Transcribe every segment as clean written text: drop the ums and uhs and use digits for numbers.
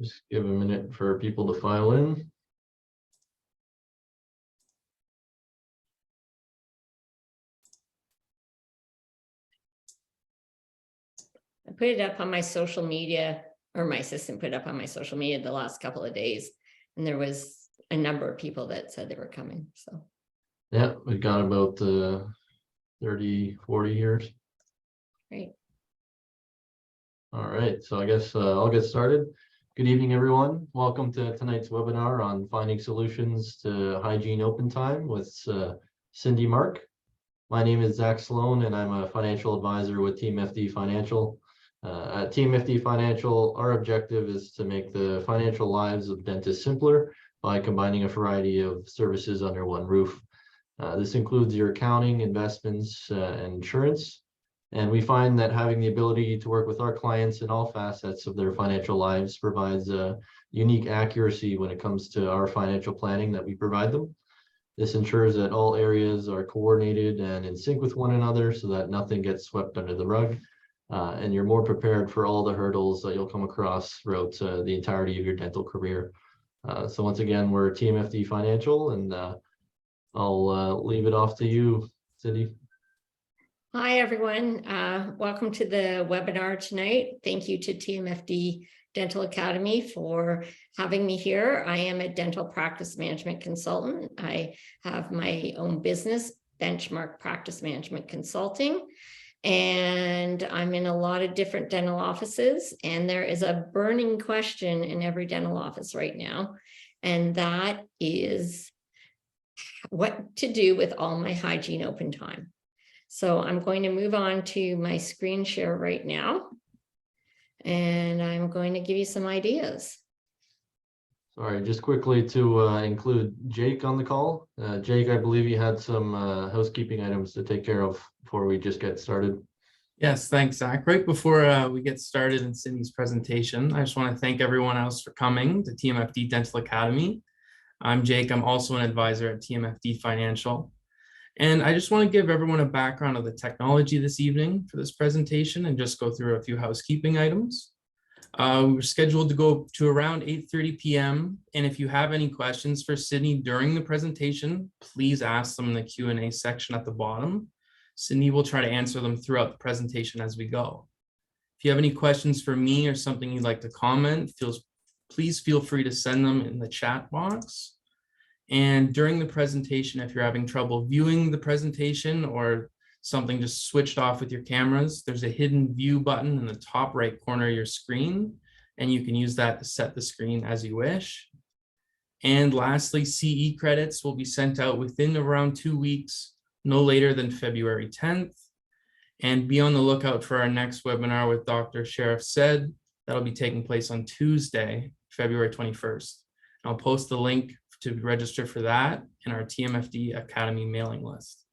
Just give a minute for people to file in. I put it up on my social media, or my assistant put it up on my social media the last couple of days, and there was a number of people that said they were coming. So yeah, we got about 30, 40 years. great. All right, so I guess I'll get started. Good evening, everyone. Welcome to tonight's webinar on finding solutions to hygiene open time with Cindy Mark. My name is Zach Sloan, and I'm a financial advisor with TMFD Financial. At TMFD Financial, our objective is to make the financial lives of dentists simpler by combining a variety of services under one roof. This includes your accounting, investments, and insurance. And we find that having the ability to work with our clients in all facets of their financial lives provides a unique accuracy when it comes to our financial planning that we provide them. This ensures that all areas are coordinated and in sync with one another so that nothing gets swept under the rug. And you're more prepared for all the hurdles that you'll come across throughout the entirety of your dental career. So once again, we're TMFD Financial, and I'll leave it off to you, Cindy. Hi, everyone. Welcome to the webinar tonight. Thank you to TMFD Dental Academy for having me here. I am a dental practice management consultant. I have my own business, Benchmark Practice Management Consulting, and I'm in a lot of different dental offices, and there is a burning question in every dental office right now, and that is what to do with all my hygiene open time. So I'm going to move on to my screen share right now, and I'm going to give you some ideas. Sorry, just quickly to include Jake on the call. Jake, I believe you had some housekeeping items to take care of before we just get started. Yes, thanks, Zach. Right before we get started in Cindy's presentation, I just want to thank everyone else for coming to TMFD Dental Academy. I'm Jake. I'm also an advisor at TMFD Financial. And I just want to give everyone a background of the technology this evening for this presentation and just go through a few housekeeping items. We were scheduled to go to around 8:30 p.m. And if you have any questions for Sydney during the presentation, please ask them in the Q&A section at the bottom. Sydney will try to answer them throughout the presentation as we go. If you have any questions for me or something you'd like to comment, please feel free to send them in the chat box. And during the presentation, if you're having trouble viewing the presentation or something just switched off with your cameras, there's a hidden view button in the top right corner of your screen, and you can use that to set the screen as you wish. And lastly, CE credits will be sent out within around 2 weeks, no later than February 10th. And be on the lookout for our next webinar with Dr. Sheriff Said. That'll be taking place on Tuesday, February 21st. I'll post the link to register for that in our TMFD Academy mailing list.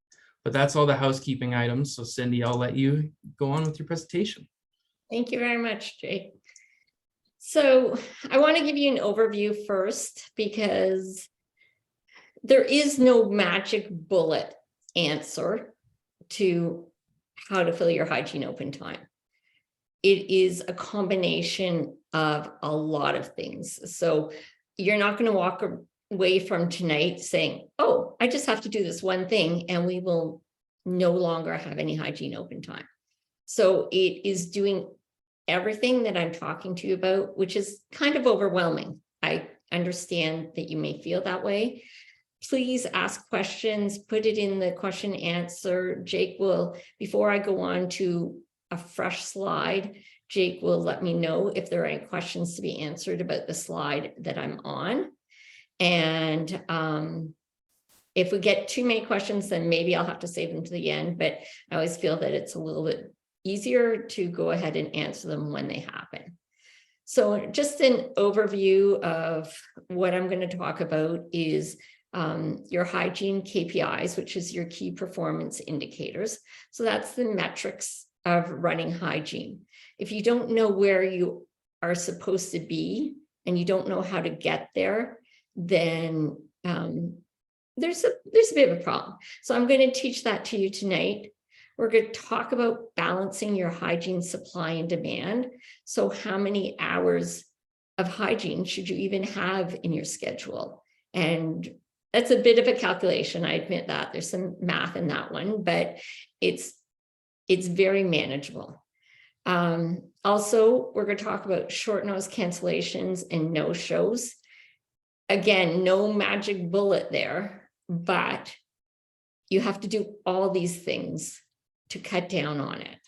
But that's all the housekeeping items. So Cindy, I'll let you go on with your presentation. Thank you very much, Jake. So I want to give you an overview first, because there is no magic bullet answer to how to fill your hygiene open time. It is a combination of a lot of things. So you're not going to walk away from tonight saying, oh, I just have to do this one thing and we will no longer have any hygiene open time. So it is doing everything that I'm talking to you about, which is kind of overwhelming. I understand that you may feel that way. Please ask questions, put it in the question answer. Jake will, before I go on to a fresh slide, Jake will let me know if there are any questions to be answered about the slide that I'm on. And if we get too many questions, then maybe I'll have to save them to the end, but I always feel that it's a little bit easier to go ahead and answer them when they happen. So just an overview of what I'm going to talk about is your hygiene KPIs, which is your key performance indicators. So that's the metrics of running hygiene. If you don't know where you are supposed to be and you don't know how to get there, then there's a bit of a problem. So I'm going to teach that to you tonight. We're going to talk about balancing your hygiene supply and demand. So how many hours of hygiene should you even have in your schedule? And that's a bit of a calculation. I admit that there's some math in that one, but it's very manageable. Also, we're going to talk about short notice cancellations and no shows. Again, no magic bullet there, but you have to do all these things to cut down on it.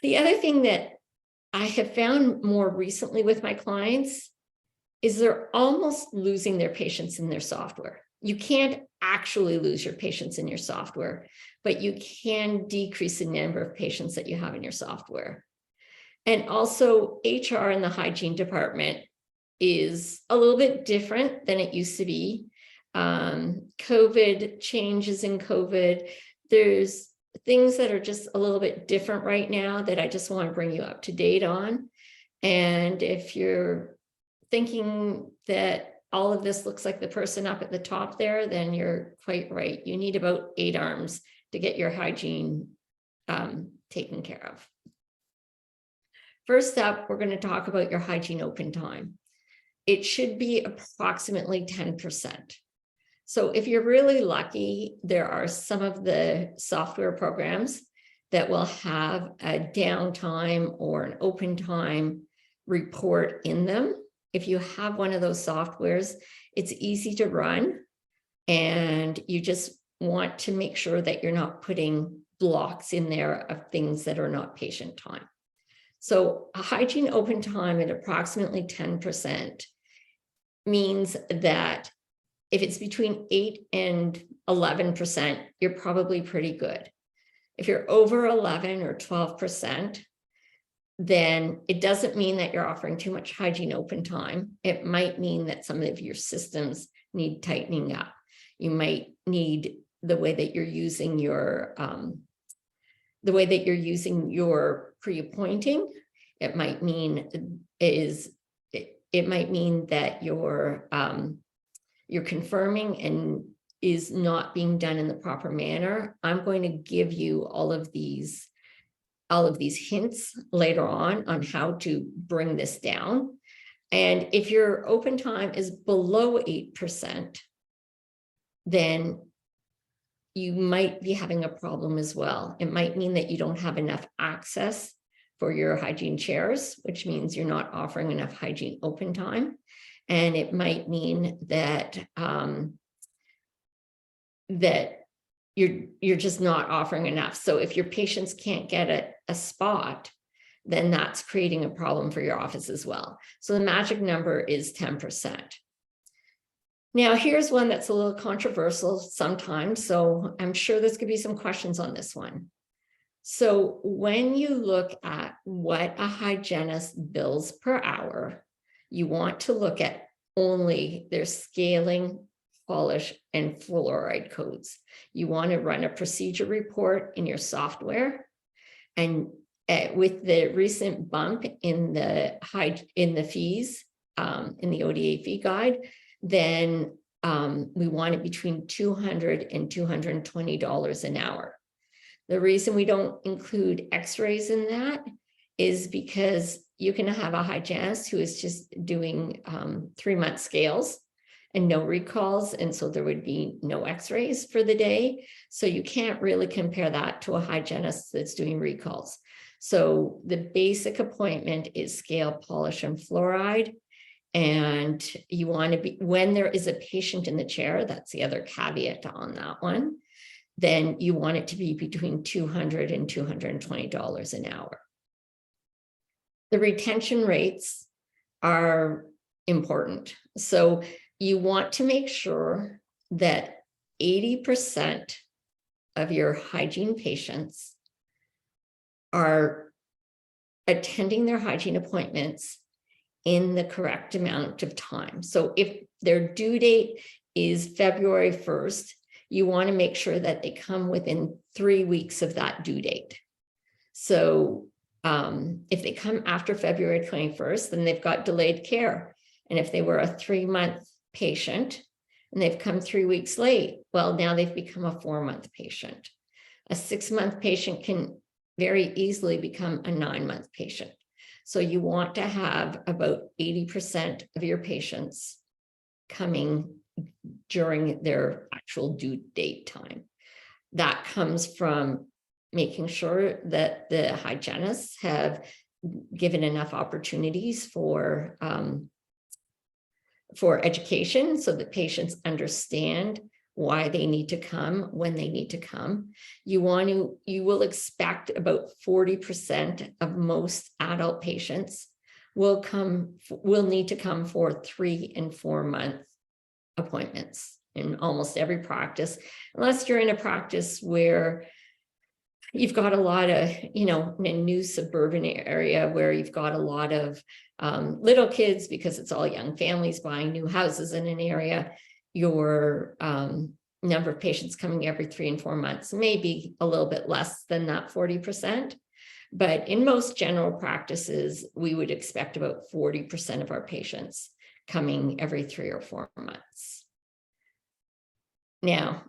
The other thing that I have found more recently with my clients is they're almost losing their patience in their software. You can't actually lose your patience in your software, but you can decrease the number of patients that you have in your software. And also HR in the hygiene department is a little bit different than it used to be. COVID, changes in COVID, there's things that are just a little bit different right now that I just want to bring you up to date on. And if you're thinking that all of this looks like the person up at the top there, then you're quite right. You need about 8 arms to get your hygiene taken care of. First up, we're going to talk about your hygiene open time. It should be approximately 10%. So if you're really lucky, there are some of the software programs that will have a downtime or an open time report in them. If you have one of those softwares, it's easy to run, and you just want to make sure that you're not putting blocks in there of things that are not patient time. So a hygiene open time at approximately 10% means that if it's between 8 and 11%, you're probably pretty good. If you're over 11 or 12%, then it doesn't mean that you're offering too much hygiene open time. It might mean that some of your systems need tightening up. You might need the way that you're using your pre-appointing. It might mean that you're confirming and is not being done in the proper manner. I'm going to give you all of these hints later on how to bring this down. And if your open time is below 8%, then you might be having a problem as well. It might mean that you don't have enough access for your hygiene chairs, which means you're not offering enough hygiene open time. And it might mean that you're just not offering enough. So if your patients can't get a spot, then that's creating a problem for your office as well. So the magic number is 10%. Now, here's one that's a little controversial sometimes, so I'm sure there's going to be some questions on this one. So when you look at what a hygienist bills per hour, you want to look at only their scaling, polish, and fluoride codes. You want to run a procedure report in your software. And with the recent bump in the fees, in the ODA fee guide, then we want it between $200 and $220 an hour. The reason we don't include x-rays in that is because you can have a hygienist who is just doing 3-month scales and no recalls, and so there would be no x-rays for the day. So you can't really compare that to a hygienist that's doing recalls. So the basic appointment is scale, polish, and fluoride. And you want to be, when there is a patient in the chair, that's the other caveat on that one, then you want it to be between $200 and $220 an hour. The retention rates are important. So you want to make sure that 80% of your hygiene patients are attending their hygiene appointments in the correct amount of time. So if their due date is February 1st, you want to make sure that they come within 3 weeks of that due date. So if they come after February 21st, then they've got delayed care. And if they were a 3-month patient and they've come 3 weeks late, well, now they've become a 4-month patient. A 6-month patient can very easily become a 9-month patient. So you want to have about 80% of your patients coming during their actual due date time. That comes from making sure that the hygienists have given enough opportunities for education so that patients understand why they need to come when they need to come. You will expect about 40% of most adult patients will need to come for 3 and 4 month appointments in almost every practice, unless you're in a practice where you've got a lot of, in a new suburban area where you've got a lot of little kids, because it's all young families buying new houses in an area. Your number of patients coming every 3 and 4 months may be a little bit less than that 40%. But in most general practices, we would expect about 40% of our patients coming every 3 or 4 months. Now,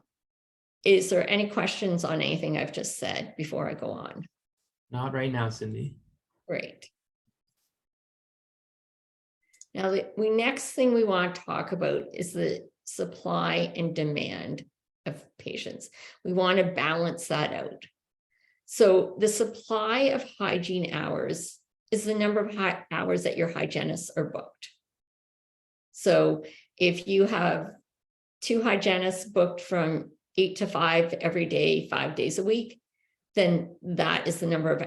is there any questions on anything I've just said before I go on? Not right now, Cindy. Great. Now, the next thing we want to talk about is the supply and demand of patients. We want to balance that out. So the supply of hygiene hours is the number of hours that your hygienists are booked. So if you have 2 hygienists booked from 8 to 5 every day, 5 days a week, then that is the number of,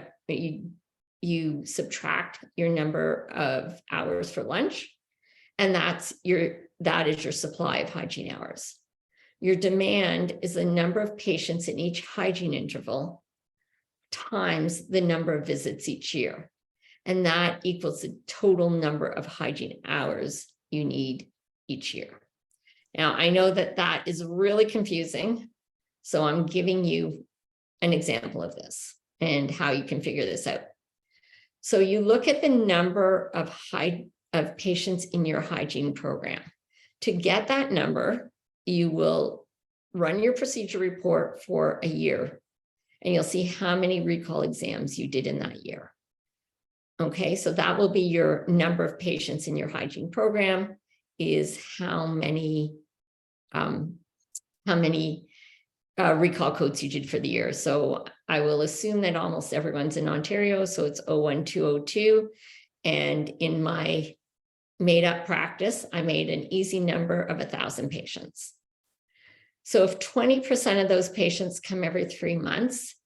you subtract your number of hours for lunch, and that is your supply of hygiene hours. Your demand is the number of patients in each hygiene interval times the number of visits each year. And that equals the total number of hygiene hours you need each year. Now, I know that that is really confusing, so I'm giving you an example of this and how you can figure this out. So you look at the number of patients in your hygiene program. To get that number, you will run your procedure report for a year, and you'll see how many recall exams you did in that year. Okay, so that will be your number of patients in your hygiene program, is how many recall codes you did for the year. So I will assume that almost everyone's in Ontario, so it's 01202. And in my made up practice, I made an easy number of 1,000 patients. So if 20% of those patients come every 3 months,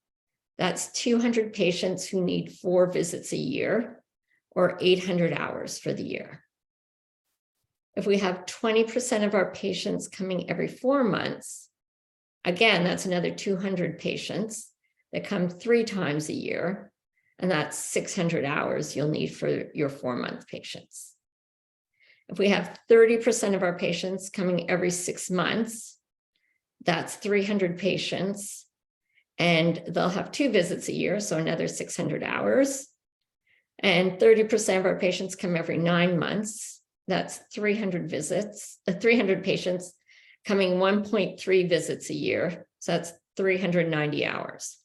that's 200 patients who need 4 visits a year, or 800 hours for the year. If we have 20% of our patients coming every 4 months, again, that's another 200 patients that come 3 times a year, and that's 600 hours you'll need for your 4-month patients. If we have 30% of our patients coming every 6 months, that's 300 patients, and they'll have 2 visits a year, so another 600 hours. And 30% of our patients come every 9 months, that's 300 visits, 300 patients coming 1.3 visits a year, so that's 390 hours.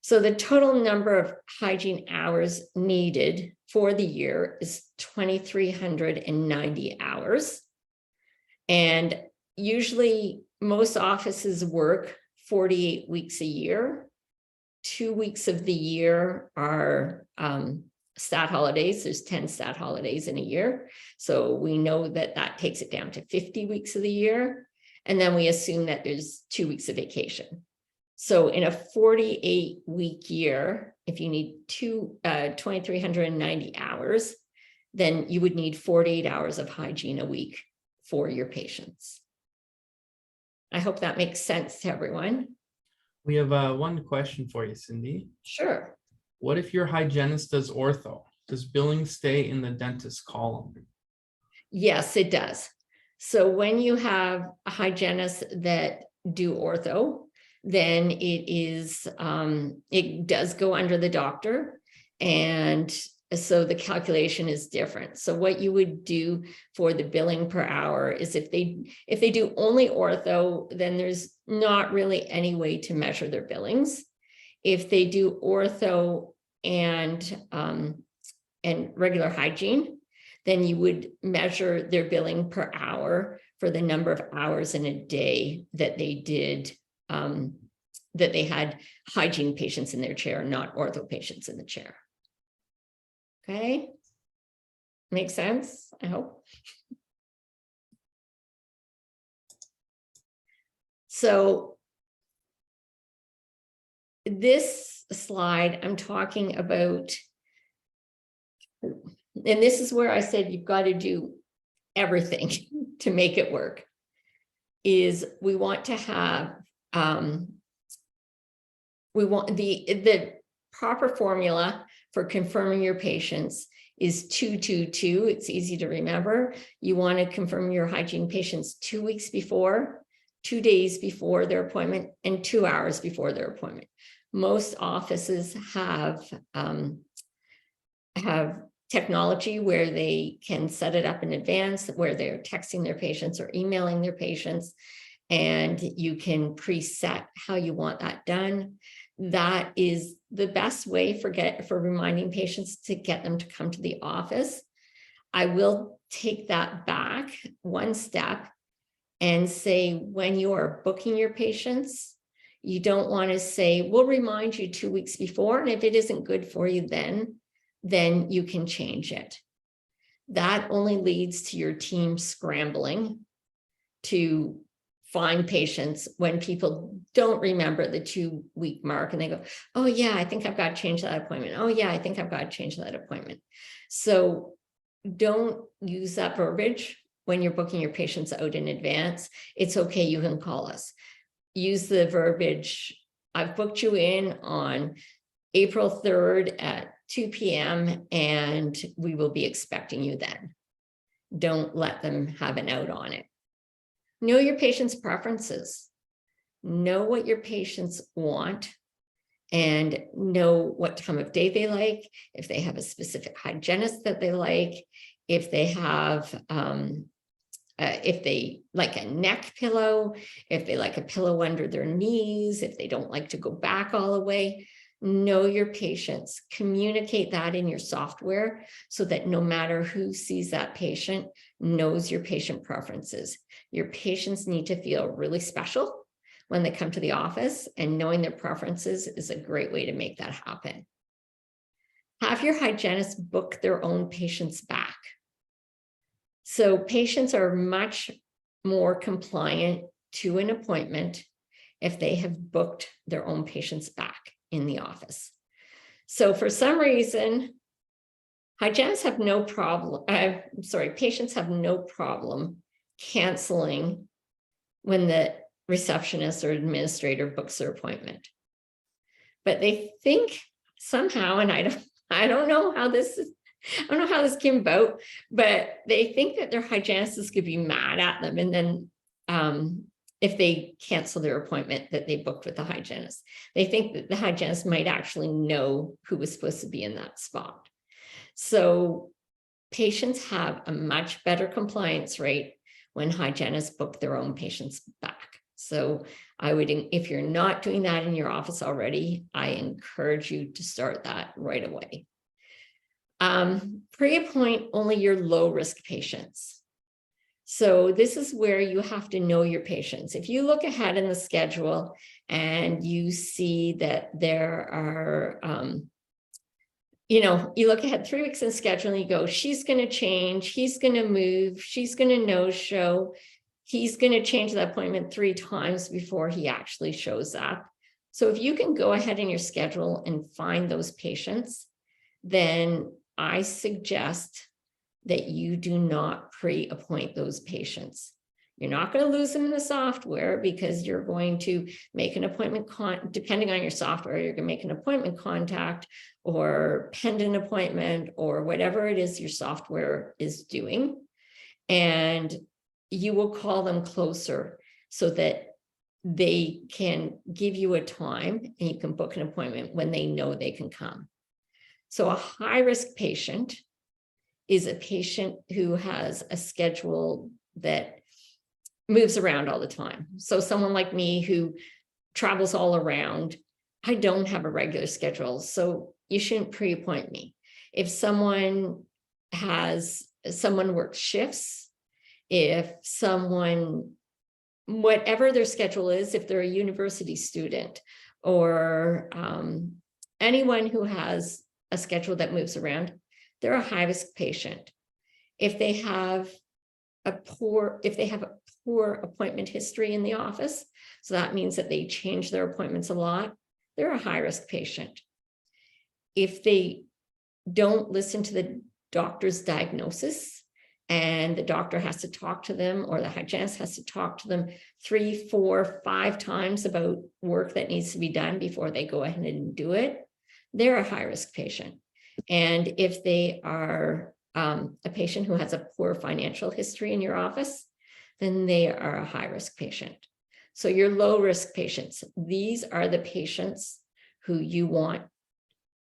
So the total number of hygiene hours needed for the year is 2,390 hours. And usually most offices work 48 weeks a year. 2 weeks of the year are stat holidays. There's 10 stat holidays in a year. So we know that that takes it down to 50 weeks of the year. And then we assume that there's 2 weeks of vacation. So in a 48-week year, if you need 2,390 hours, then you would need 48 hours of hygiene a week for your patients. I hope that makes sense to everyone. We have one question for you, Cindy. Sure. What if your hygienist does ortho? Does billing stay in the dentist column? Yes, it does. So when you have a hygienist that do ortho, then it does go under the doctor. And so the calculation is different. So what you would do for the billing per hour is if they do only ortho, then there's not really any way to measure their billings. If they do ortho and and regular hygiene, then you would measure their billing per hour for the number of hours in a day that they did, that they had hygiene patients in their chair, not ortho patients in the chair. Okay. Make sense? I hope. So this slide, I'm talking about, and this is where I said you've got to do everything to make it work, is we want to have, we want the proper formula for confirming your patients is 222. It's easy to remember. You want to confirm your hygiene patients 2 weeks before, 2 days before their appointment, and 2 hours before their appointment. Most offices have technology where they can set it up in advance, where they're texting their patients or emailing their patients, and you can preset how you want that done. That is the best way for reminding patients to get them to come to the office. I will take that back one step and say, when you are booking your patients, you don't want to say, we'll remind you 2 weeks before, and if it isn't good for you then you can change it. That only leads to your team scrambling to find patients when people don't remember the 2-week mark and they go, oh yeah, I think I've got to change that appointment. Oh yeah, I think I've got to change that appointment. So don't use that verbiage when you're booking your patients out in advance. It's okay, you can call us. Use the verbiage, I've booked you in on April 3rd at 2 p.m. and we will be expecting you then. Don't let them have an out on it. Know your patient's preferences. Know what your patients want and know what time of day they like, if they have a specific hygienist that they like, if they have, if they like a neck pillow, if they like a pillow under their knees, if they don't like to go back all the way. Know your patients, communicate that in your software so that no matter who sees that patient knows your patient preferences. Your patients need to feel really special when they come to the office, and knowing their preferences is a great way to make that happen. Have your hygienist book their own patients back. So patients are much more compliant to an appointment if they have booked their own patients back in the office. So for some reason, hygienists have no problem, patients have no problem canceling when the receptionist or administrator books their appointment. But they think somehow, and I don't know how this came about, but they think that their hygienist is going to be mad at them, and then if they cancel their appointment that they booked with the hygienist. They think that the hygienist might actually know who was supposed to be in that spot. So patients have a much better compliance rate when hygienists book their own patients back. So I would, if you're not doing that in your office already, I encourage you to start that right away. Pre-appoint only your low-risk patients. So this is where you have to know your patients. If you look ahead in the schedule and you see that there are, you look ahead 3 weeks in schedule and you go, she's going to change, he's going to move, she's going to no-show, he's going to change the appointment 3 times before he actually shows up. So if you can go ahead in your schedule and find those patients, then I suggest that you do not pre-appoint those patients. You're not going to lose them in the software because you're going to make an appointment, depending on your software, you're going to make an appointment contact or pending appointment or whatever it is your software is doing. And you will call them closer so that they can give you a time and you can book an appointment when they know they can come. So a high-risk patient is a patient who has a schedule that moves around all the time. So someone like me who travels all around, I don't have a regular schedule, so you shouldn't pre-appoint me. If someone works shifts, if someone, whatever their schedule is, if they're a university student or anyone who has a schedule that moves around, they're a high risk patient. If they have a poor appointment history in the office, so that means that they change their appointments a lot, they're a high risk patient. If they don't listen to the doctor's diagnosis and the doctor has to talk to them, or the hygienist has to talk to them 3, 4, 5 times about work that needs to be done before they go ahead and do it, they're a high risk patient. And if they are a patient who has a poor financial history in your office, then they are a high risk patient. So your low risk patients, these are the patients who you want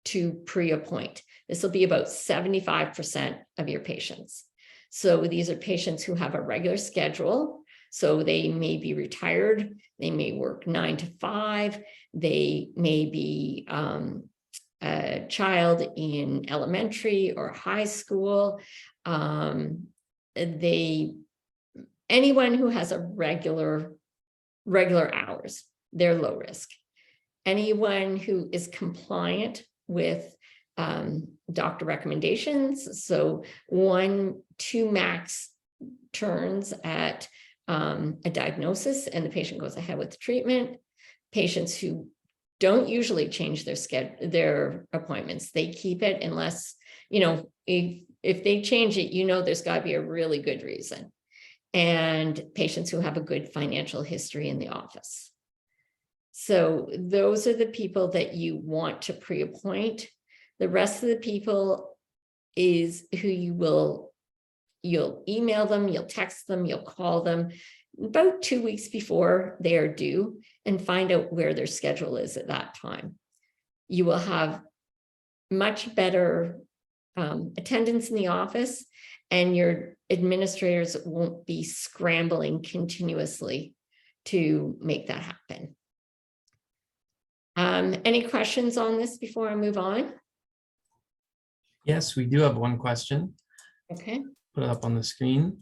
to pre-appoint. This will be about 75% of your patients. So these are patients who have a regular schedule. So they may be retired, they may work 9 to 5, they may be a child in elementary or high school. Anyone who has a regular hours, they're low risk. Anyone who is compliant with doctor recommendations, so 1, 2 max turns at a diagnosis and the patient goes ahead with the treatment. Patients who don't usually change their appointments, they keep it unless, if they change it, there's got to be a really good reason. And patients who have a good financial history in the office. So those are the people that you want to pre-appoint. The rest of the people is who you'll email them, you'll text them, you'll call them about 2 weeks before they are due and find out where their schedule is at that time. You will have much better attendance in the office, and your administrators won't be scrambling continuously to make that happen. Any questions on this before I move on? Yes, we do have one question. Okay. Put it up on the screen.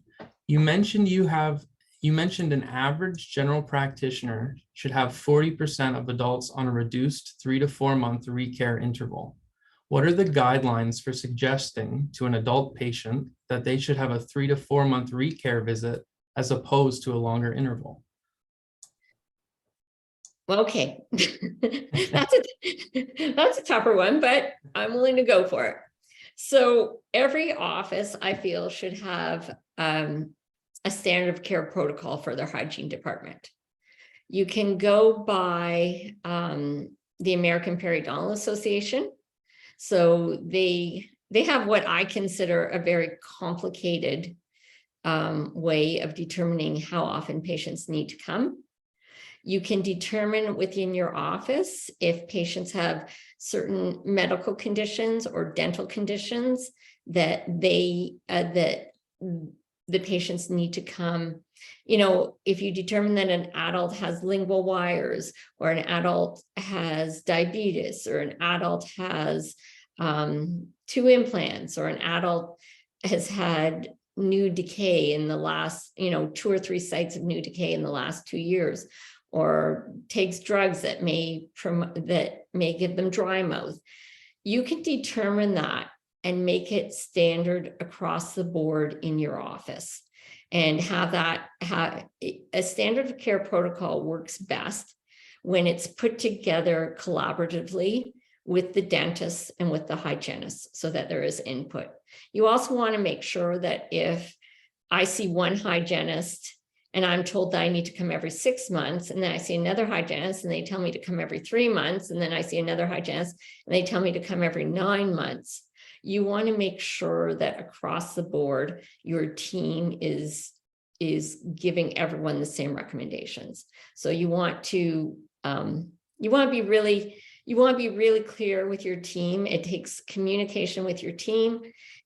You mentioned an average general practitioner should have 40% of adults on a reduced 3 to 4 month recare interval. What are the guidelines for suggesting to an adult patient that they should have a 3 to 4 month recare visit as opposed to a longer interval? Okay, that's a tougher one, but I'm willing to go for it. So every office, I feel, should have a standard of care protocol for their hygiene department. You can go by the American Periodontal Association. So they have what I consider a very complicated way of determining how often patients need to come. You can determine within your office if patients have certain medical conditions or dental conditions that that the patients need to come. If you determine that an adult has lingual wires, or an adult has diabetes, or an adult has 2 implants, or an adult has had new decay in the last, 2 or 3 sites of new decay in the last 2 years, or takes drugs that may give them dry mouth. You can determine that and make it standard across the board in your office, and have a standard of care protocol works best when it's put together collaboratively with the dentists and with the hygienists, so that there is input. You also want to make sure that if I see one hygienist and I'm told that I need to come every 6 months, and then I see another hygienist and they tell me to come every 3 months, and then I see another hygienist and they tell me to come every 9 months, you want to make sure that across the board, your team is giving everyone the same recommendations. So you want to be really clear with your team. It takes communication with your team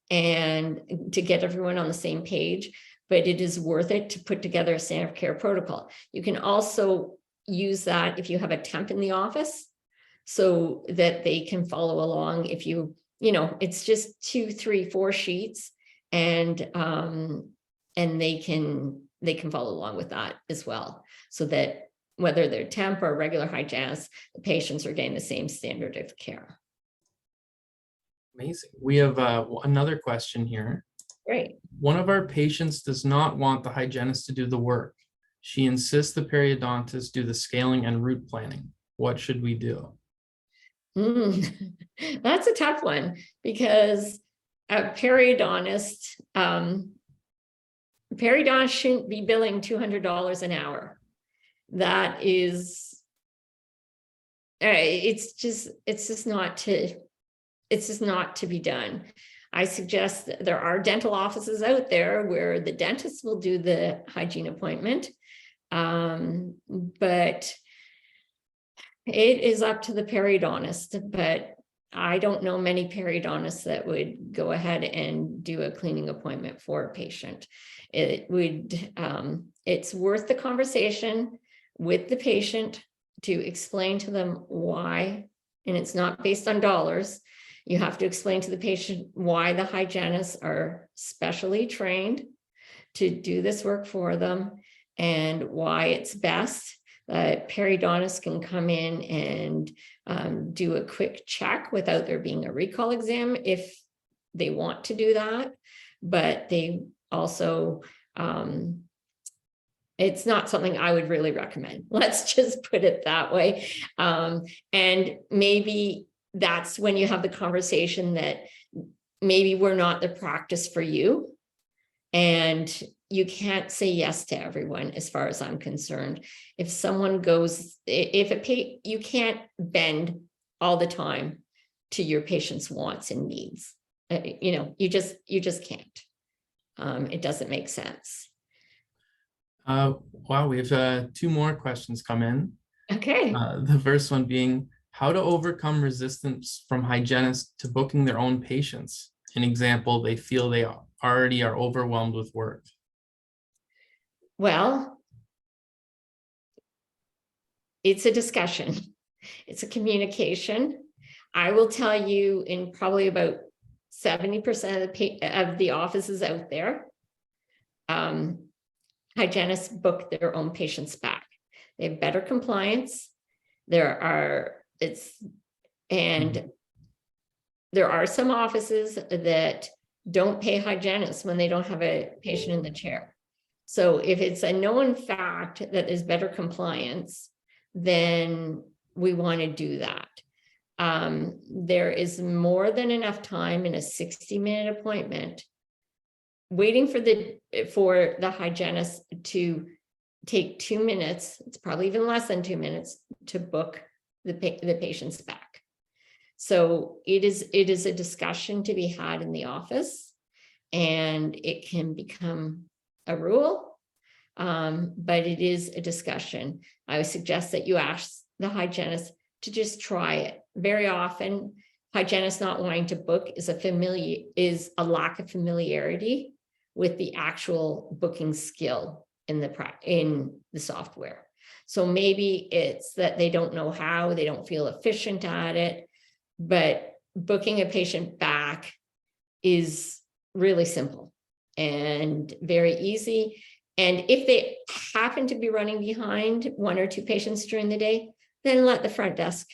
and to get everyone on the same page, but it is worth it to put together a standard of care protocol. You can also use that if you have a temp in the office, so that they can follow along. If you it's just 2, 3, 4 sheets, and they can follow along with that as well, so that whether they're temp or regular hygienists, the patients are getting the same standard of care. Amazing. We have another question here. Great. One of our patients does not want the hygienist to do the work. She insists the periodontist do the scaling and route planning. What should we do? That's a tough one, because a periodontist shouldn't be billing $200 an hour. That is, it's just not to be done. I suggest that there are dental offices out there where the dentist will do the hygiene appointment, but it is up to the periodontist. But I don't know many periodontists that would go ahead and do a cleaning appointment for a patient. It's worth the conversation with the patient to explain to them why, and it's not based on dollars. You have to explain to the patient why the hygienists are specially trained to do this work for them, and why it's best that periodontists can come in and do a quick check without there being a recall exam if they want to do that. But they also, it's not something I would really recommend. Let's just put it that way. And maybe that's when you have the conversation that maybe we're not the practice for you, and you can't say yes to everyone, as far as I'm concerned. If someone goes, you can't bend all the time to your patient's wants and needs. You just can't. It doesn't make sense. Wow, we have 2 more questions come in. Okay. The first one being, how to overcome resistance from hygienists to booking their own patients. An example, they feel they already are overwhelmed with work. Well, it's a discussion. It's a communication. I will tell you, in probably about 70% of the offices out there, hygienists book their own patients back. They have better compliance. There are some offices that don't pay hygienists when they don't have a patient in the chair. So if it's a known fact that there's better compliance, then we want to do that. There is more than enough time in a 60-minute appointment waiting for the hygienist to take 2 minutes. It's probably even less than 2 minutes to book the patients back. So it is a discussion to be had in the office, and it can become a rule, but it is a discussion. I would suggest that you ask the hygienist to just try it. Very often, hygienists not wanting to book is a lack of familiarity with the actual booking skill in the software. So maybe it's that they don't know how, they don't feel efficient at it, but booking a patient back is really simple and very easy. And if they happen to be running behind 1 or 2 patients during the day, then let the front desk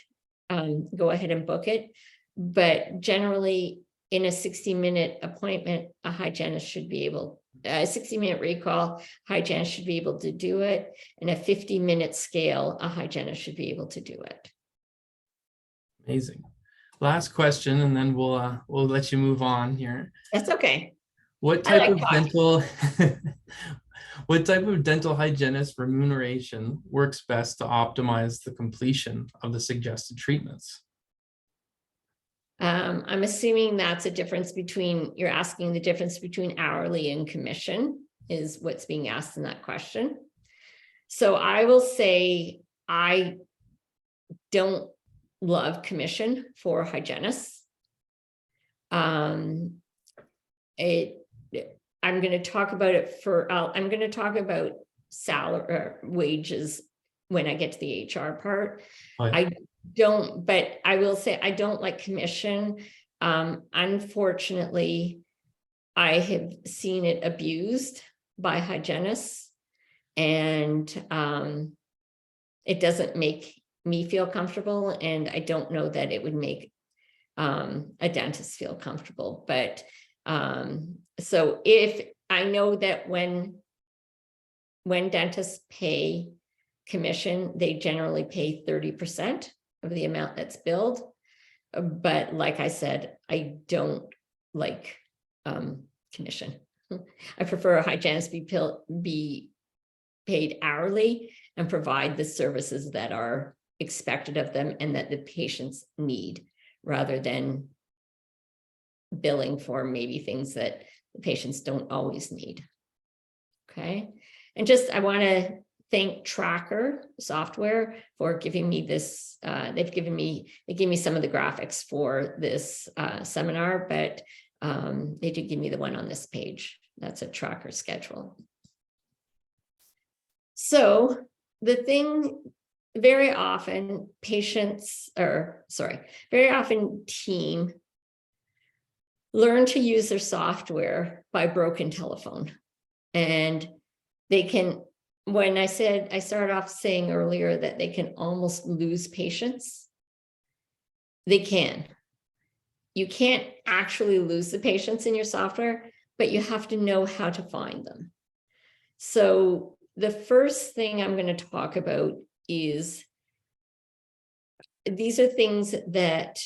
go ahead and book it. But generally, in a 60-minute appointment, a 60-minute recall, hygienist should be able to do it. In a 50-minute scale, a hygienist should be able to do it. Amazing. Last question, and then we'll let you move on here. That's okay. What type of dental hygienist remuneration works best to optimize the completion of the suggested treatments? I'm assuming that's a difference between, you're asking the difference between hourly and commission is what's being asked in that question. So I will say I don't love commission for hygienists. I'm going to talk about it I'm going to talk about salary or wages when I get to the HR part. Oh, yeah. But I will say I don't like commission Unfortunately, I have seen it abused by hygienists, and it doesn't make me feel comfortable, and I don't know that it would make a dentist feel comfortable. But so if I know that when dentists pay commission, they generally pay 30% of the amount that's billed. But like I said, I don't like commission. I prefer a hygienist be paid hourly and provide the services that are expected of them and that the patients need, rather than billing for maybe things that the patients don't always need. Okay. And just, I want to thank Tracker Software for giving me this. They gave me some of the graphics for this seminar, but they did give me the one on this page. That's a tracker schedule. So the thing, very often team learn to use their software by broken telephone. And they can, when I started off saying earlier that they can almost lose patients, they can. You can't actually lose the patients in your software, but you have to know how to find them. So the first thing I'm going to talk about is, these are things that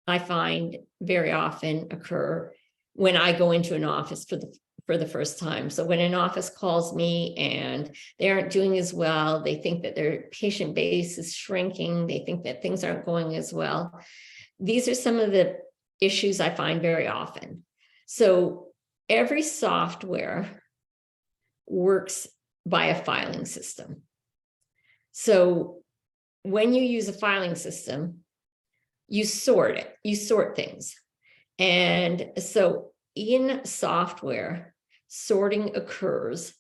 I find very often occur when I go into an office for the first time. So when an office calls me and they aren't doing as well, they think that their patient base is shrinking, they think that things aren't going as well. These are some of the issues I find very often. So every software works by a filing system. So when you use a filing system, you sort things. And so in software, sorting occurs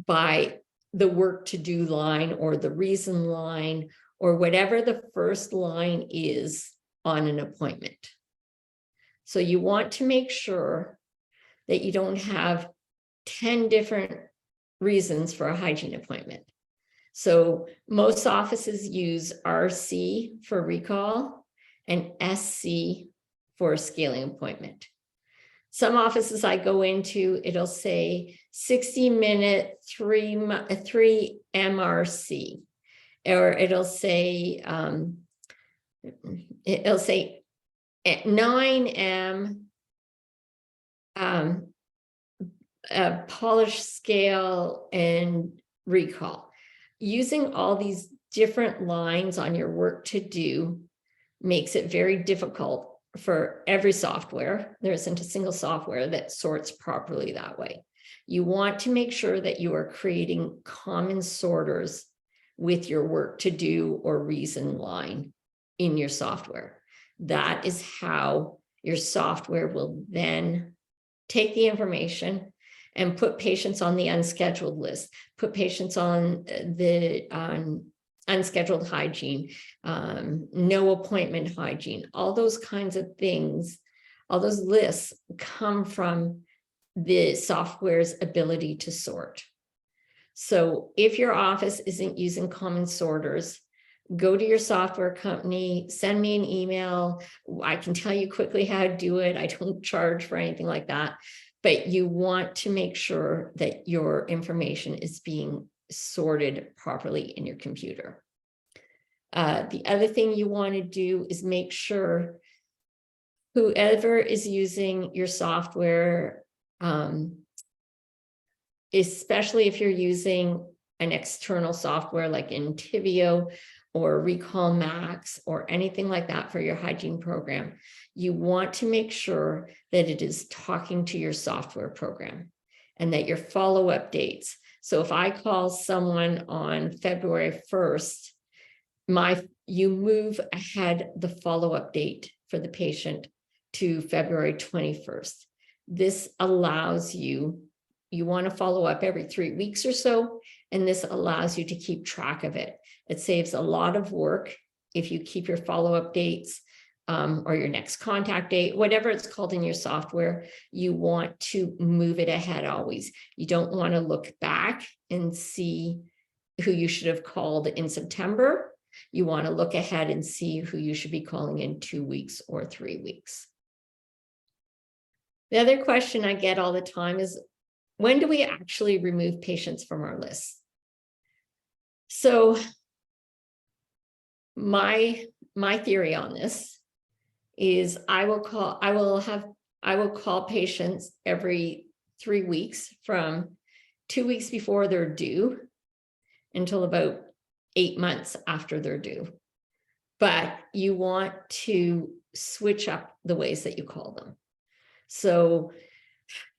by the work to do line or the reason line or whatever the first line is on an appointment. So you want to make sure that you don't have 10 different reasons for a hygiene appointment. So most offices use RC for recall and SC for a scaling appointment. Some offices I go into, it'll say 60-minute 3 MRC, or it'll say 9M polish, scale, and recall. Using all these different lines on your work to do makes it very difficult for every software. There isn't a single software that sorts properly that way. You want to make sure that you are creating common sorters with your work to do or reason line in your software. That is how your software will then take the information and put patients on the unscheduled list, put patients on the unscheduled hygiene, no appointment hygiene, all those kinds of things. All those lists come from the software's ability to sort. So if your office isn't using common sorters, go to your software company, send me an email. I can tell you quickly how to do it. I don't charge for anything like that. But you want to make sure that your information is being sorted properly in your computer. The other thing you want to do is make sure whoever is using your software, especially if you're using an external software like Intivio or Recall Max or anything like that for your hygiene program, you want to make sure that it is talking to your software program and that your follow-up dates. So if I call someone on February 1st, you move ahead the follow-up date for the patient to February 21st. This allows you want to follow up every 3 weeks or so, and this allows you to keep track of it. It saves a lot of work if you keep your follow-up dates or your next contact date, whatever it's called in your software, you want to move it ahead always. You don't want to look back and see who you should have called in September. You want to look ahead and see who you should be calling in 2 weeks or 3 weeks. The other question I get all the time is, when do we actually remove patients from our list? So my theory on this is I will call patients every 3 weeks from 2 weeks before they're due until about 8 months after they're due. But you want to switch up the ways that you call them. So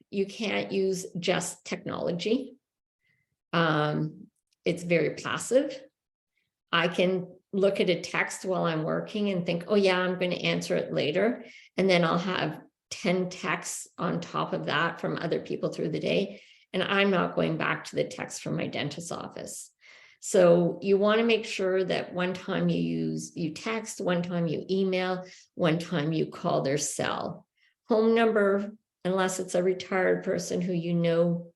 you can't use just technology. It's very passive. I can look at a text while I'm working and think, oh yeah, I'm going to answer it later. And then I'll have 10 texts on top of that from other people through the day. And I'm not going back to the text from my dentist's office. So you want to make sure that one time you text, one time you email, one time you call their cell. Home number, unless it's a retired person who you know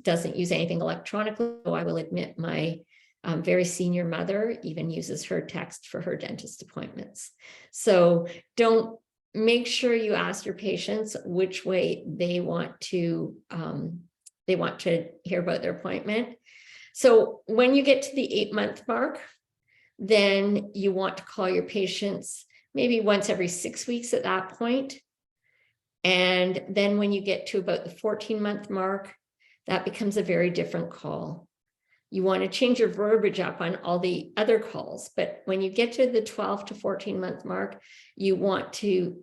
doesn't use anything electronically. I will admit my very senior mother even uses her text for her dentist appointments. So make sure you ask your patients which way they want to hear about their appointment. So when you get to the 8-month mark, then you want to call your patients maybe once every 6 weeks at that point. And then when you get to about the 14-month mark, that becomes a very different call. You want to change your verbiage up on all the other calls, but when you get to the 12 to 14-month mark, you don't want to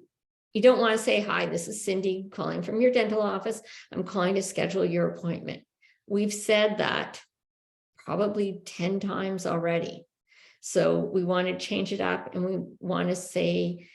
say, hi, this is Cindy calling from your dental office. I'm calling to schedule your appointment. We've said that probably 10 times already. So we want to change it up, and we want to say,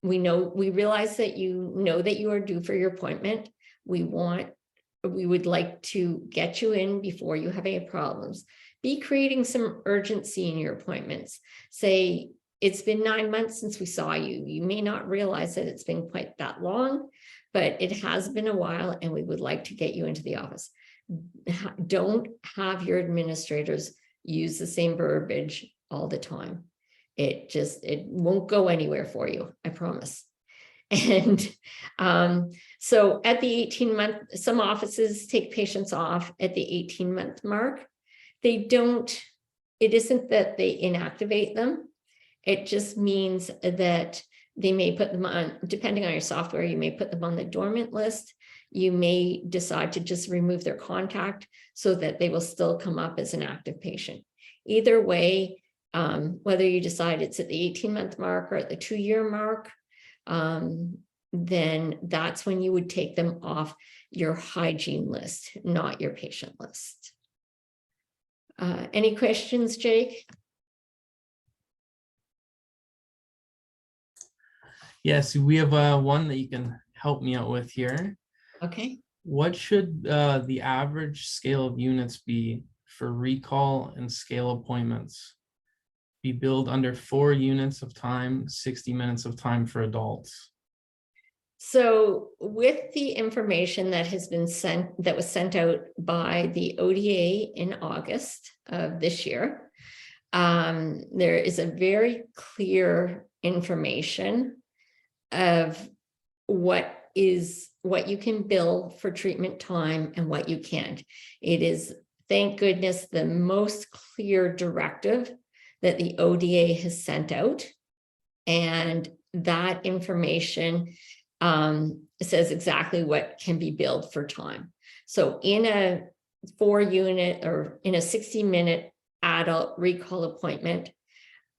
we realize that you know that you are due for your appointment. We would like to get you in before you have any problems. Be creating some urgency in your appointments. Say, it's been 9 months since we saw you. You may not realize that it's been quite that long, but it has been a while, and we would like to get you into the office. Don't have your administrators use the same verbiage all the time. It won't go anywhere for you, I promise. And so at the 18-month, some offices take patients off at the 18-month mark. It isn't that they inactivate them. It just means that they may put them on, depending on your software, you may put them on the dormant list. You may decide to just remove their contact so that they will still come up as an active patient. Either way, whether you decide it's at the 18-month mark or at the 2-year mark, then that's when you would take them off your hygiene list, not your patient list. Any questions, Jake? Yes, we have one that you can help me out with here. Okay. What should the average scale of units be for recall and scale appointments? Be billed under 4 units of time, 60 minutes of time for adults. So with the information that was sent out by the ODA in August of this year, there is a very clear information of what you can bill for treatment time and what you can't. It is, thank goodness, the most clear directive that the ODA has sent out. And that information says exactly what can be billed for time. So in a 4-unit or in a 60-minute adult recall appointment,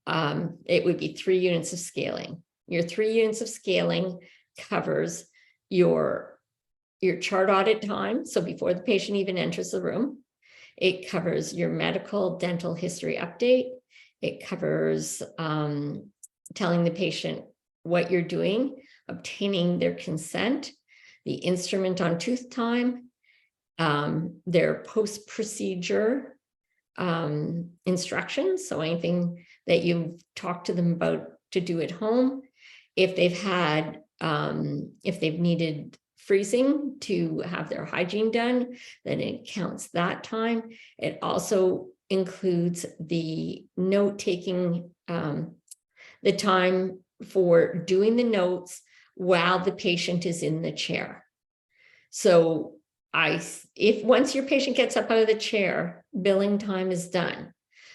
it would be 3 units of scaling. Your 3 units of scaling covers your chart audit time, so before the patient even enters the room. It covers your medical dental history update. It covers telling the patient what you're doing, obtaining their consent, the instrument on tooth time, their post-procedure instructions. So anything that you've talked to them about to do at home. If they've needed freezing to have their hygiene done, then it counts that time. It also includes the note taking, the time for doing the notes while the patient is in the chair. So if once your patient gets up out of the chair, billing time is done.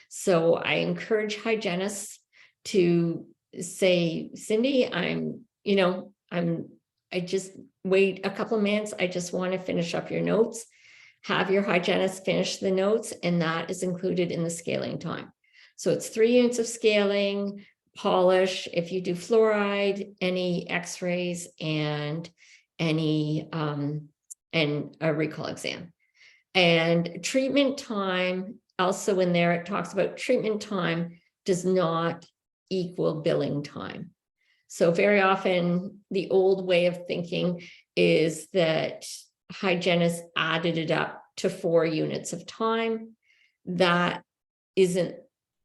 So I encourage hygienists to say, Cindy, I just wait a couple of minutes. I just want to finish up your notes. Have your hygienist finish the notes, and that is included in the scaling time. So it's 3 units of scaling, polish, if you do fluoride, any x-rays, and any and a recall exam. And treatment time, also in there, it talks about treatment time does not equal billing time. So very often the old way of thinking is that hygienists added it up to 4 units of time. That isn't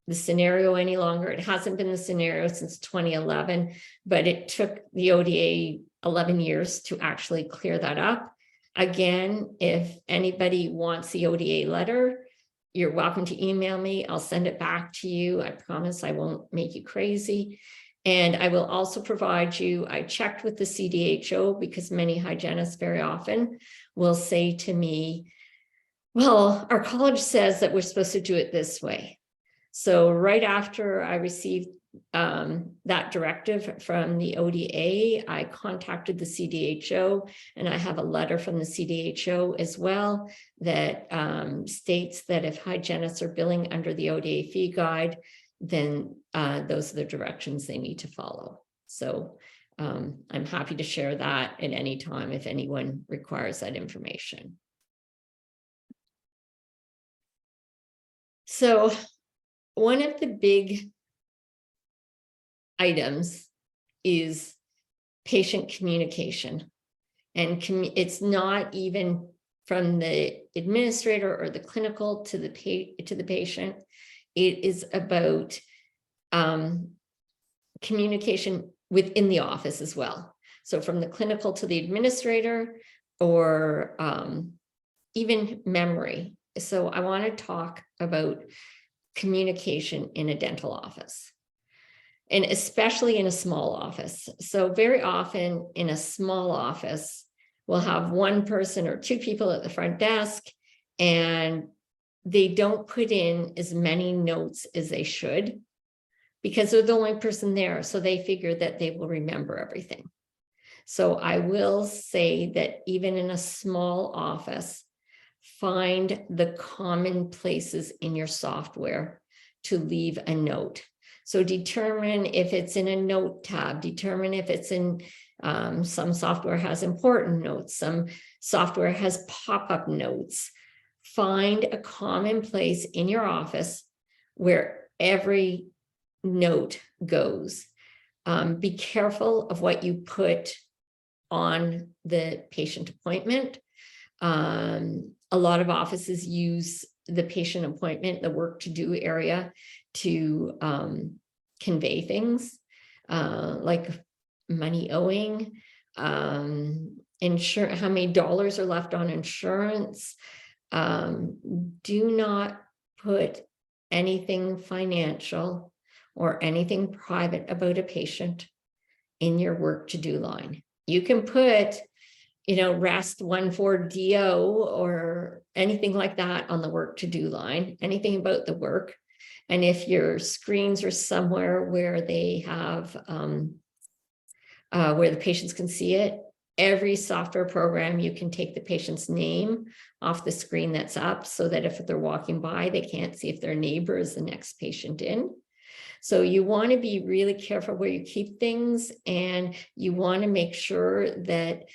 the scenario any longer. It hasn't been the scenario since 2011, but it took the ODA 11 years to actually clear that up. Again, if anybody wants the ODA letter, you're welcome to email me. I'll send it back to you. I promise I won't make you crazy. And I will also provide you, I checked with the CDHO because many hygienists very often will say to me, well, our college says that we're supposed to do it this way. So right after I received that directive from the ODA, I contacted the CDHO, and I have a letter from the CDHO as well that states that if hygienists are billing under the ODA fee guide, then those are the directions they need to follow. So I'm happy to share that at any time if anyone requires that information. So one of the big items is patient communication. And it's not even from the administrator or the clinical to the patient. It is about communication within the office as well. So from the clinical to the administrator, or even memory. So I want to talk about communication in a dental office, and especially in a small office. So very often in a small office, we'll have one person or 2 people at the front desk, and they don't put in as many notes as they should because they're the only person there. So they figure that they will remember everything. So I will say that even in a small office, find the common places in your software to leave a note. So determine if it's in a note tab, determine if it's in, some software has important notes, some software has pop-up notes. Find a common place in your office where every note goes. Be careful of what you put on the patient appointment. A lot of offices use the patient appointment, the work to do area, to convey things like money owing, insurance, how many dollars are left on insurance. Do not put anything financial or anything private about a patient in your work to do line. You can put, rest 1-4-DO or anything like that on the work to do line, anything about the work. And if your screens are somewhere where they have, where the patients can see it, every software program, you can take the patient's name off the screen that's up so that if they're walking by, they can't see if their neighbor is the next patient in. So you want to be really careful where you keep things, and you want to make sure that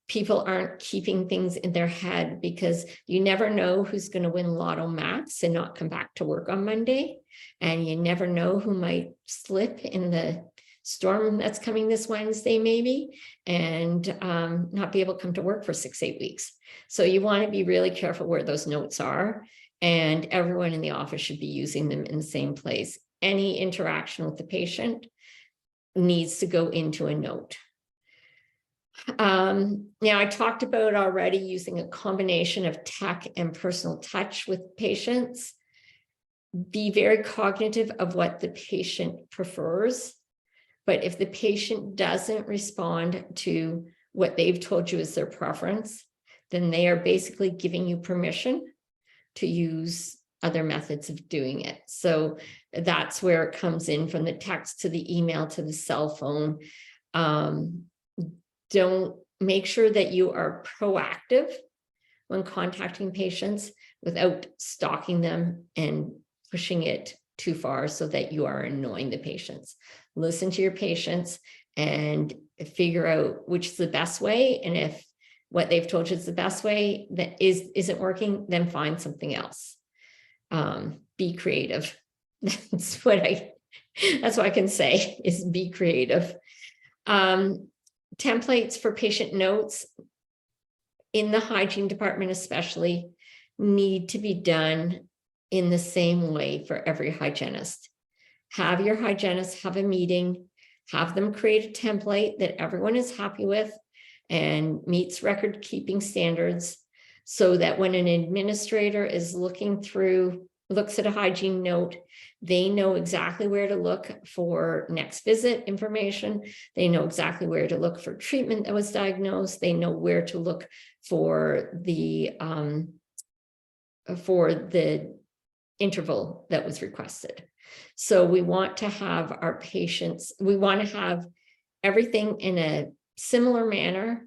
people aren't keeping things in their head, because you never know who's going to win Lotto Max and not come back to work on Monday. And you never know who might slip in the storm that's coming this Wednesday, maybe, and not be able to come to work for 6-8 weeks. So you want to be really careful where those notes are. and everyone in the office should be using them in the same place. Any interaction with the patient needs to go into a note. Now, I talked about already using a combination of tech and personal touch with patients. Be very cognitive of what the patient prefers. But if the patient doesn't respond to what they've told you is their preference, then they are basically giving you permission to use other methods of doing it. So that's where it comes in, from the text to the email to the cell phone. Don't make sure that you are proactive when contacting patients without stalking them and pushing it too far so that you are annoying the patients. Listen to your patients and figure out which is the best way. And if what they've told you is the best way that isn't working, then find something else. Be creative. That's what I can say, is be creative. Templates for patient notes in the hygiene department especially need to be done in the same way for every hygienist. Have your hygienist have a meeting, have them create a template that everyone is happy with and meets record keeping standards, so that when an administrator is looks at a hygiene note, they know exactly where to look for next visit information. They know exactly where to look for treatment that was diagnosed. They know where to look for the interval that was requested. So we want to have our patients, we want to have everything in a similar manner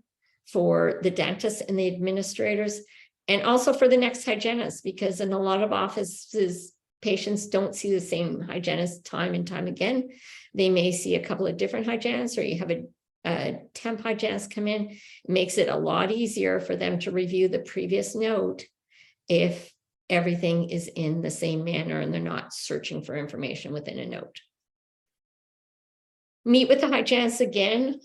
for the dentists and the administrators, and also for the next hygienist, because in a lot of offices, patients don't see the same hygienist time and time again. They may see a couple of different hygienists, or you have a temp hygienist come in. It makes it a lot easier for them to review the previous note if everything is in the same manner and they're not searching for information within a note. Meet with the hygienist again.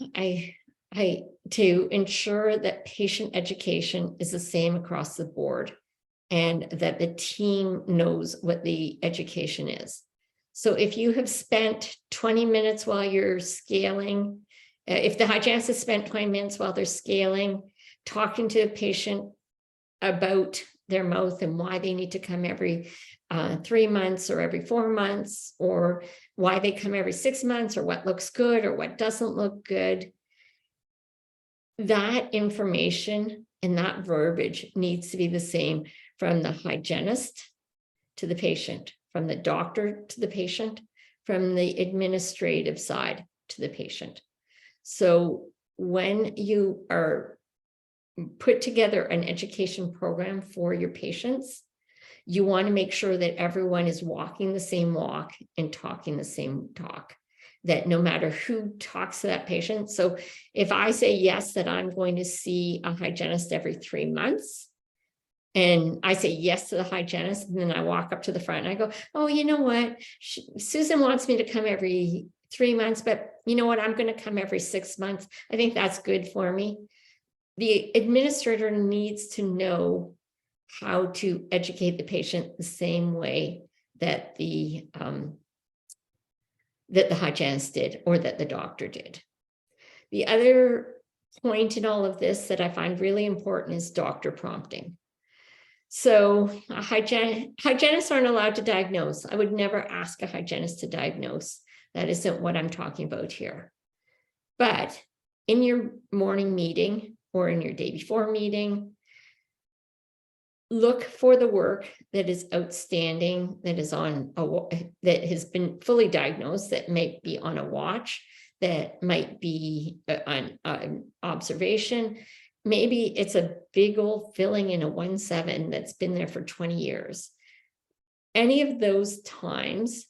To ensure that patient education is the same across the board and that the team knows what the education is. So if you have spent 20 minutes while you're scaling, if the hygienist has spent 20 minutes while they're scaling, talking to a patient about their mouth and why they need to come every 3 months or every 4 months, or why they come every 6 months, or what looks good or what doesn't look good, that information and that verbiage needs to be the same from the hygienist to the patient, from the doctor to the patient, from the administrative side to the patient. So when you are put together an education program for your patients, you want to make sure that everyone is walking the same walk and talking the same talk, that no matter who talks to that patient. So if I say yes, that I'm going to see a hygienist every 3 months, and I say yes to the hygienist, and then I walk up to the front and I go, oh, you know what? Susan wants me to come every 3 months, but you know what? I'm going to come every 6 months. I think that's good for me. The administrator needs to know how to educate the patient the same way that the hygienist did, or that the doctor did. The other point in all of this that I find really important is doctor prompting. So hygienists aren't allowed to diagnose. I would never ask a hygienist to diagnose. That isn't what I'm talking about here. But in your morning meeting or in your day before meeting, look for the work that is outstanding, that is on that has been fully diagnosed, that may be on a watch, that might be on observation. Maybe it's a big old filling in a 1-7 that's been there for 20 years. Any of those times,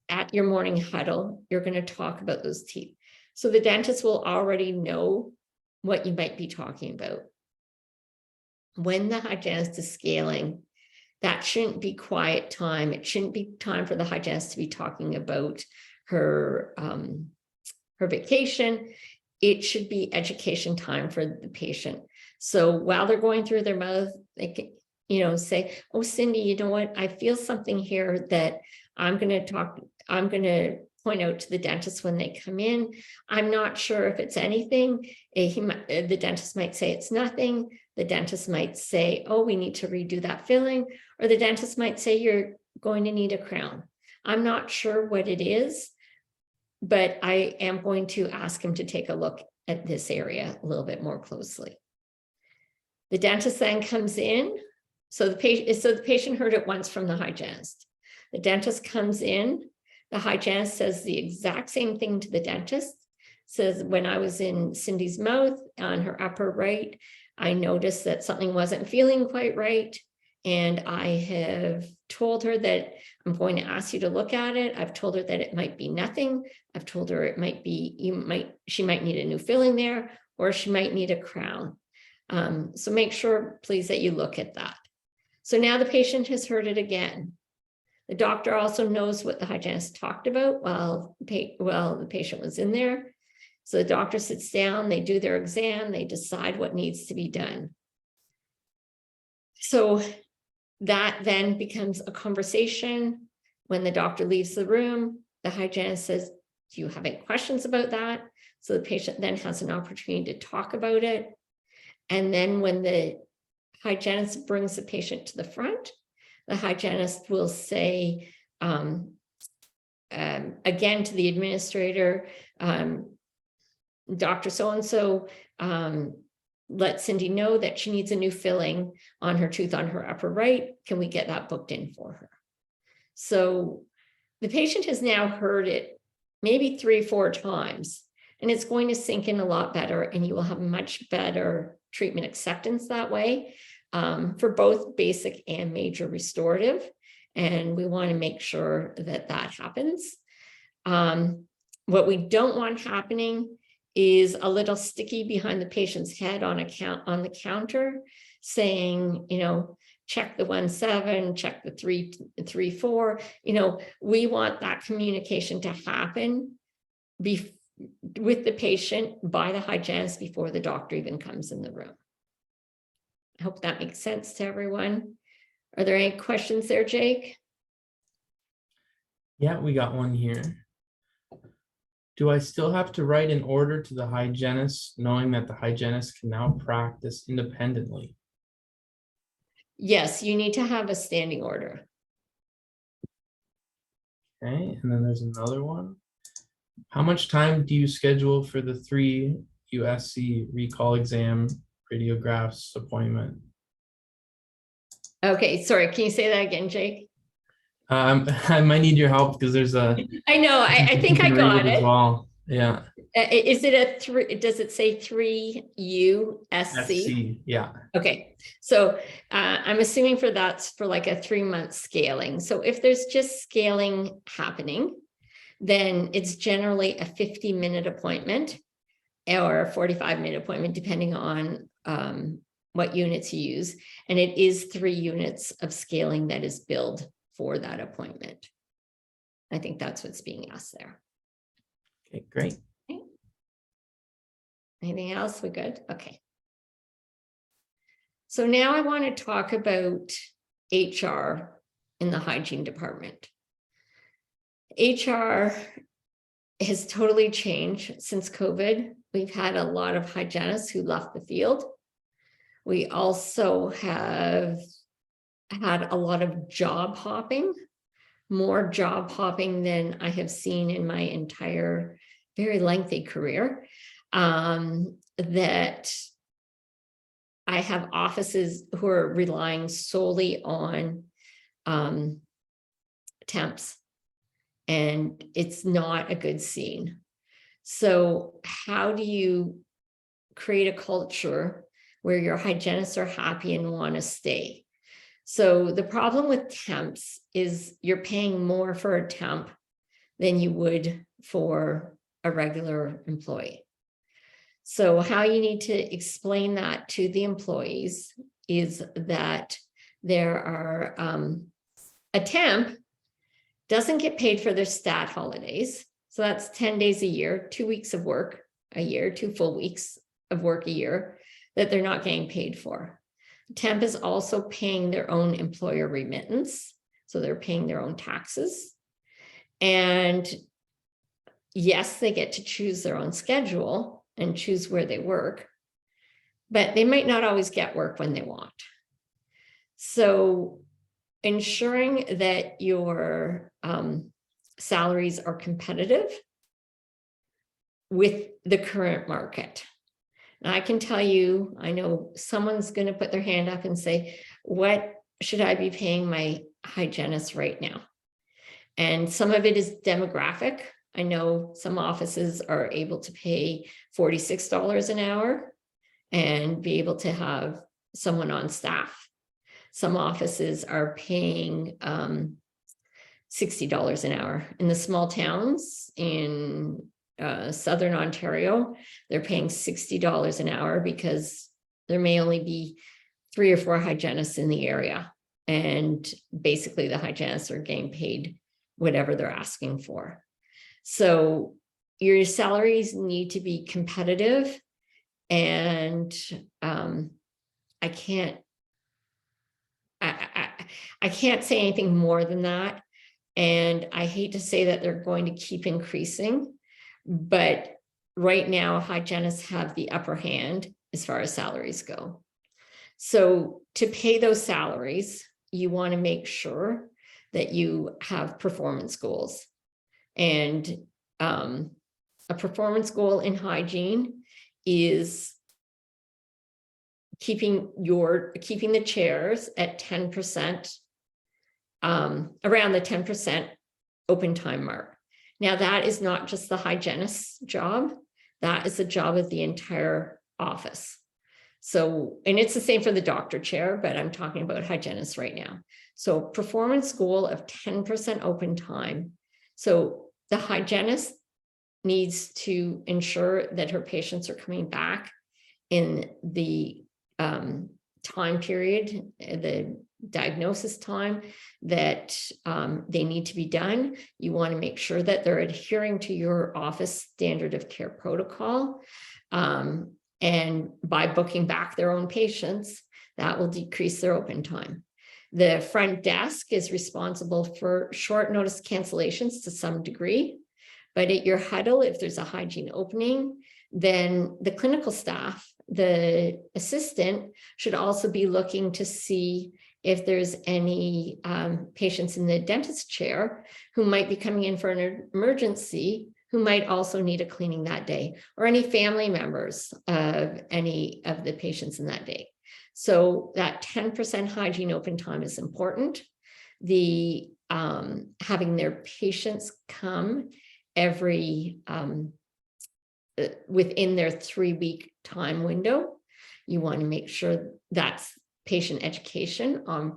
at your morning huddle, you're going to talk about those teeth. So the dentist will already know what you might be talking about. When the hygienist is scaling, that shouldn't be quiet time. It shouldn't be time for the hygienist to be talking about her vacation. It should be education time for the patient. So while they're going through their mouth, say, oh, Cindy, you know what? I feel something here that I'm going to point out to the dentist when they come in. I'm not sure if it's anything. The dentist might say it's nothing. The dentist might say, oh, we need to redo that filling. Or the dentist might say, you're going to need a crown. I'm not sure what it is, but I am going to ask him to take a look at this area a little bit more closely. The dentist then comes in. So the patient heard it once from the hygienist. The dentist comes in. The hygienist says the exact same thing to the dentist. Says, when I was in Cindy's mouth on her upper right, I noticed that something wasn't feeling quite right. And I have told her that I'm going to ask you to look at it. I've told her that it might be nothing. I've told her it might be, she might need a new filling there, or she might need a crown. So make sure, please, that you look at that. So now the patient has heard it again. The doctor also knows what the hygienist talked about while the patient was in there. So the doctor sits down, they do their exam, they decide what needs to be done. So that then becomes a conversation. When the doctor leaves the room, the hygienist says, do you have any questions about that? So the patient then has an opportunity to talk about it. And then when the hygienist brings the patient to the front, the hygienist will say, again, to the administrator, Dr. So-and-so let Cindy know that she needs a new filling on her tooth on her upper right. Can we get that booked in for her? So the patient has now heard it maybe 3 or 4 times, and it's going to sink in a lot better, and you will have much better treatment acceptance that way, for both basic and major restorative. And we want to make sure that that happens. What we don't want happening is a little sticky behind the patient's head on the counter saying, check the 1-7, check the 3-4. We want that communication to happen with the patient by the hygienist before the doctor even comes in the room. I hope that makes sense to everyone. Are there any questions there, Jake? Yeah, we got one here. Do I still have to write an order to the hygienist, knowing that the hygienist can now practice independently? Yes, you need to have a standing order. Okay, and then there's another one. How much time do you schedule for the 3 USC recall exam radiographs appointment? Okay, sorry, can you say that again, Jake? I might need your help because there's a. I know, I think I got it. As well. Yeah. Is it a 3? Does it say 3 USC? SC, yeah. Okay, so I'm assuming that's for like a 3-month scaling. So if there's just scaling happening, then it's generally a 50-minute appointment or a 45-minute appointment, depending on what units you use. And it is 3 units of scaling that is billed for that appointment. I think that's what's being asked there. Okay, great. Okay. Anything else? We good? Okay. So now I want to talk about HR in the hygiene department. HR has totally changed since COVID. We've had a lot of hygienists who left the field. We also have had a lot of job hopping, more job hopping than I have seen in my entire very lengthy career. That I have offices who are relying solely on temps, and it's not a good scene. So how do you create a culture where your hygienists are happy and want to stay? So the problem with temps is you're paying more for a temp than you would for a regular employee. So how you need to explain that to the employees is that there are a temp doesn't get paid for their stat holidays. So that's 10 days a year, 2 weeks of work a year, 2 full weeks of work a year that they're not getting paid for. Temp is also paying their own employer remittance. So they're paying their own taxes. And yes, they get to choose their own schedule and choose where they work, but they might not always get work when they want. So ensuring that your salaries are competitive with the current market. And I can tell you, I know someone's going to put their hand up and say, what should I be paying my hygienist right now? And some of it is demographic. I know some offices are able to pay $46 an hour and be able to have someone on staff. Some offices are paying $60 an hour. In the small towns in Southern Ontario, they're paying $60 an hour because there may only be 3 or 4 hygienists in the area. And basically the hygienists are getting paid whatever they're asking for. So your salaries need to be competitive. And I can't say anything more than that. And I hate to say that they're going to keep increasing, but right now hygienists have the upper hand as far as salaries go. So to pay those salaries, you want to make sure that you have performance goals. And a performance goal in hygiene is keeping the chairs at 10%, around the 10% open time mark. Now that is not just the hygienist's job, that is the job of the entire office. So, and it's the same for the doctor chair, but I'm talking about hygienists right now. So performance goal of 10% open time. So the hygienist needs to ensure that her patients are coming back in the time period, the diagnosis time that they need to be done. You want to make sure that they're adhering to your office standard of care protocol. And by booking back their own patients, that will decrease their open time. The front desk is responsible for short notice cancellations to some degree, but at your huddle, if there's a hygiene opening, then the clinical staff, the assistant, should also be looking to see if there's any patients in the dentist chair who might be coming in for an emergency, who might also need a cleaning that day, or any family members of any of the patients in that day. So that 10% hygiene open time is important. The having their patients come every within their 3-week time window. You want to make sure that's patient education on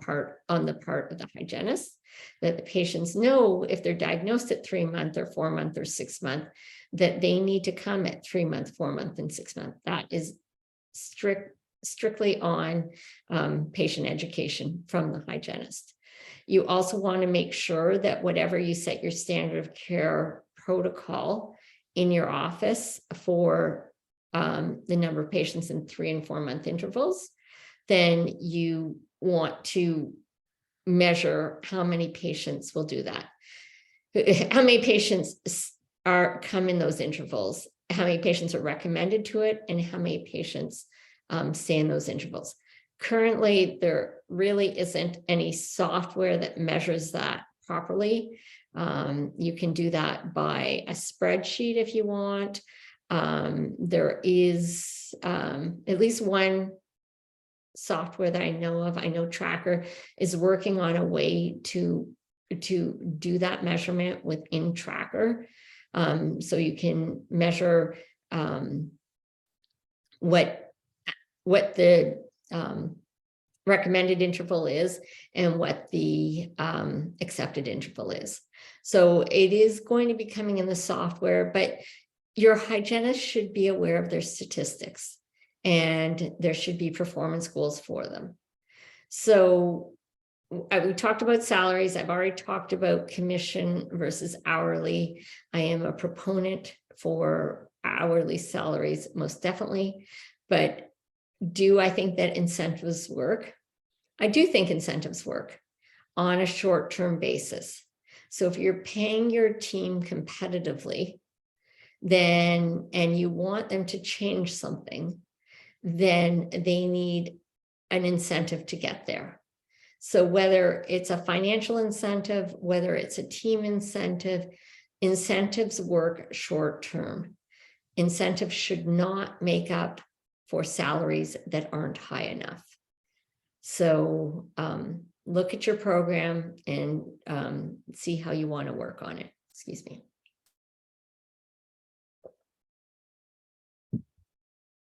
the part of the hygienist, that the patients know if they're diagnosed at 3-month or 4-month or 6-month, that they need to come at 3-month, 4-month, and 6-month. That is strictly on patient education from the hygienist. You also want to make sure that whatever you set your standard of care protocol in your office for the number of patients in 3- and 4-month intervals, then you want to measure how many patients will do that. How many patients come in those intervals, how many patients are recommended to it, and how many patients stay in those intervals. Currently, there really isn't any software that measures that properly. You can do that by a spreadsheet if you want. There is at least one software that I know of. I know Tracker is working on a way to do that measurement within Tracker. So you can measure what the recommended interval is and what the accepted interval is. So it is going to be coming in the software, but your hygienist should be aware of their statistics and there should be performance goals for them. So we talked about salaries. I've already talked about commission versus hourly. I am a proponent for hourly salaries, most definitely, but Do I think that incentives work? I do think incentives work on a short-term basis. So if you're paying your team competitively, then, and you want them to change something, then they need an incentive to get there. So whether it's a financial incentive, whether it's a team incentive, incentives work short-term. Incentives should not make up for salaries that aren't high enough. So look at your program and see how you want to work on it. Excuse me.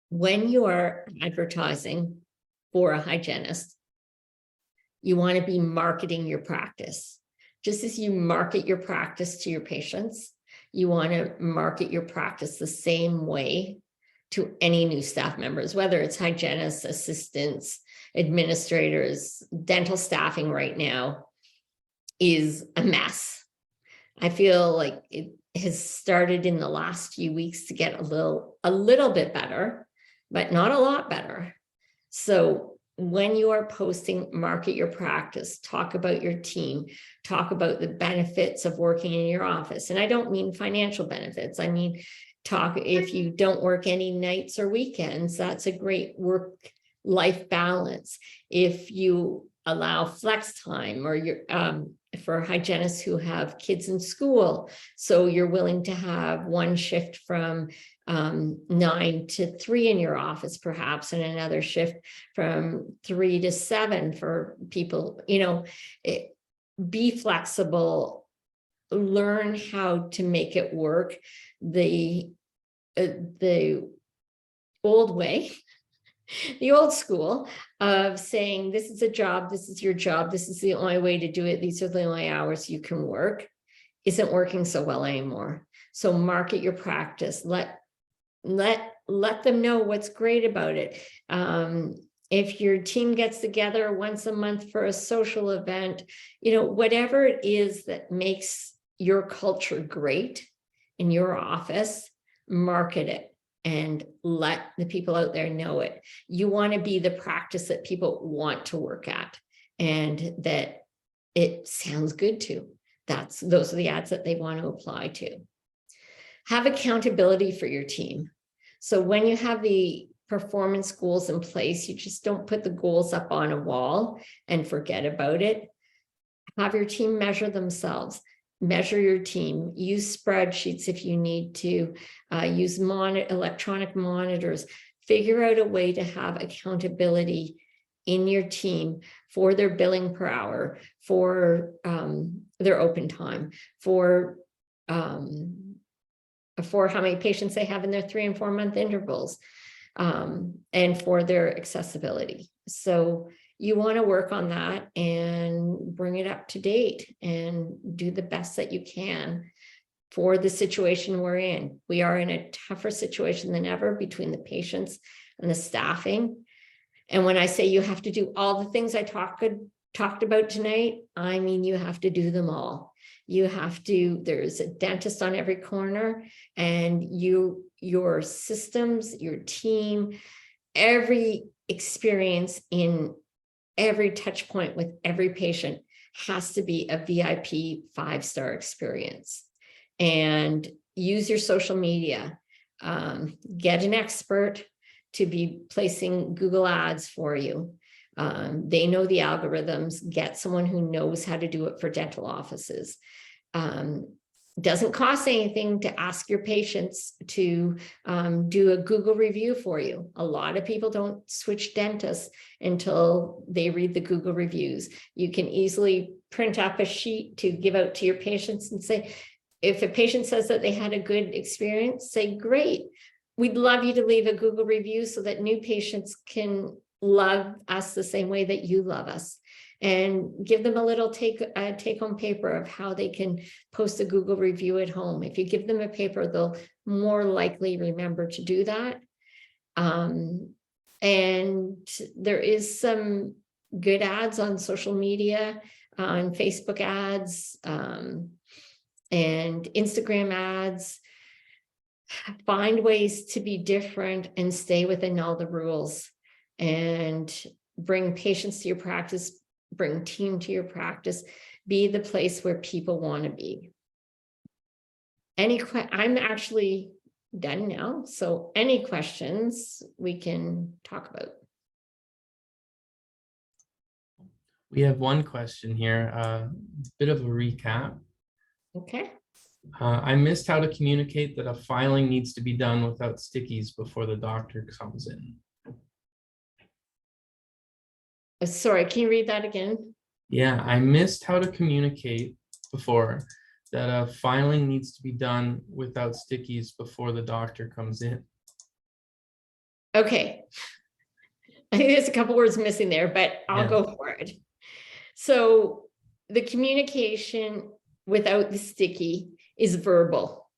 When you are advertising for a hygienist, you want to be marketing your practice. Just as you market your practice to your patients, you want to market your practice the same way to any new staff members, whether it's hygienists, assistants, administrators. Dental staffing right now is a mess. I feel like it has started in the last few weeks to get a little bit better, but not a lot better. So when you are posting, market your practice, talk about your team, talk about the benefits of working in your office. And I don't mean financial benefits. I mean, talk if you don't work any nights or weekends, that's a great work-life balance. If you allow flex time, or you're for hygienists who have kids in school, so you're willing to have one shift from 9 to 3 in your office, perhaps, and another shift from 3 to 7 for people, be flexible, learn how to make it work the old way, the old school of saying, this is a job, this is your job, this is the only way to do it, these are the only hours you can work, isn't working so well anymore. So market your practice, let them know what's great about it. If your team gets together once a month for a social event, whatever it is that makes your culture great in your office, market it and let the people out there know it. You want to be the practice that people want to work at and that it sounds good to. Those are the ads that they want to apply to. Have accountability for your team. So when you have the performance goals in place, you just don't put the goals up on a wall and forget about it. Have your team measure themselves. Measure your team, use spreadsheets if you need to, use electronic monitors, figure out a way to have accountability in your team for their billing per hour, for their open time, for how many patients they have in their 3 and 4 month intervals, and for their accessibility. So you want to work on that and bring it up to date and do the best that you can for the situation we're in. We are in a tougher situation than ever between the patients and the staffing. And when I say you have to do all the things I talked about tonight, I mean, you have to do them all. You have to, there's a dentist on every corner, and your systems, your team, every experience in every touch point with every patient has to be a VIP 5-star experience. And use your social media. Get an expert to be placing Google ads for you. They know the algorithms. Get someone who knows how to do it for dental offices. Doesn't cost anything to ask your patients to do a Google review for you. A lot of people don't switch dentists until they read the Google reviews. You can easily print up a sheet to give out to your patients and say, if a patient says that they had a good experience, say, great, we'd love you to leave a Google review so that new patients can love us the same way that you love us. And give them a little take-home paper of how they can post a Google review at home. If you give them a paper, they'll more likely remember to do that. And there is some good ads on social media, on Facebook ads, and Instagram ads. Find ways to be different and stay within all the rules. and bring patients to your practice, bring team to your practice, be the place where people want to be. I'm actually done now, so any questions we can talk about. We have one question here, a bit of a recap. Okay. I missed how to communicate that a filing needs to be done without stickies before the doctor comes in. Sorry, can you read that again? Yeah, I missed how to communicate before that a filing needs to be done without stickies before the doctor comes in. Okay. I think there's a couple words missing there, but I'll go for it. So the communication without the sticky is verbal.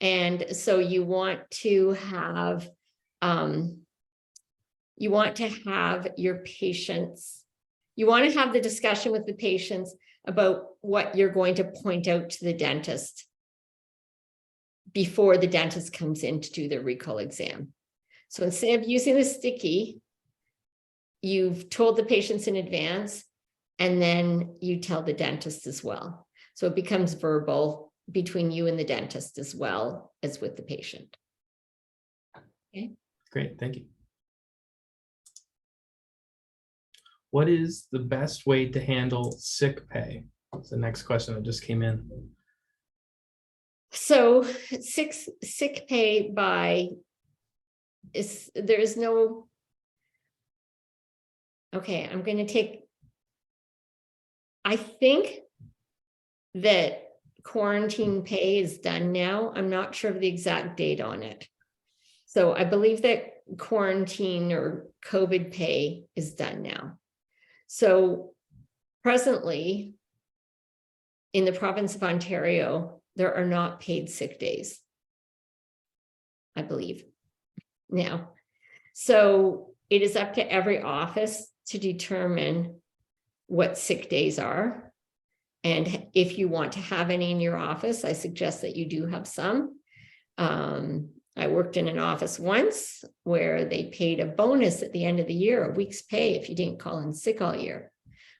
And so you want to have your patients, you want to have the discussion with the patients about what you're going to point out to the dentist before the dentist comes in to do their recall exam. So instead of using the sticky, you've told the patients in advance, and then you tell the dentist as well. So it becomes verbal between you and the dentist as well as with the patient. Okay. Great, thank you. What is the best way to handle sick pay? That's the next question that just came in. So sick pay there is no, okay, I'm going to take, I think that quarantine pay is done now. I'm not sure of the exact date on it. So I believe that quarantine or COVID pay is done now. So presently in the province of Ontario, there are not paid sick days, I believe now. So it is up to every office to determine what sick days are. And if you want to have any in your office, I suggest that you do have some. I worked in an office once where they paid a bonus at the end of the year, a week's pay if you didn't call in sick all year.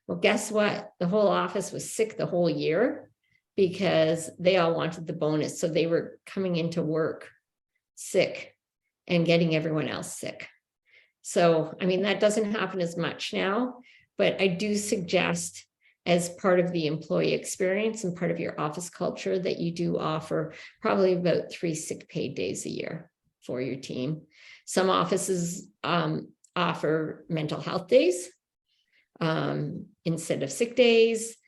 Well, guess what? The whole office was sick the whole year because they all wanted the bonus. So they were coming into work sick and getting everyone else sick. So, I mean, that doesn't happen as much now, but I do suggest as part of the employee experience and part of your office culture that you do offer probably about 3 sick paid days a year for your team. Some offices offer mental health days instead of sick days.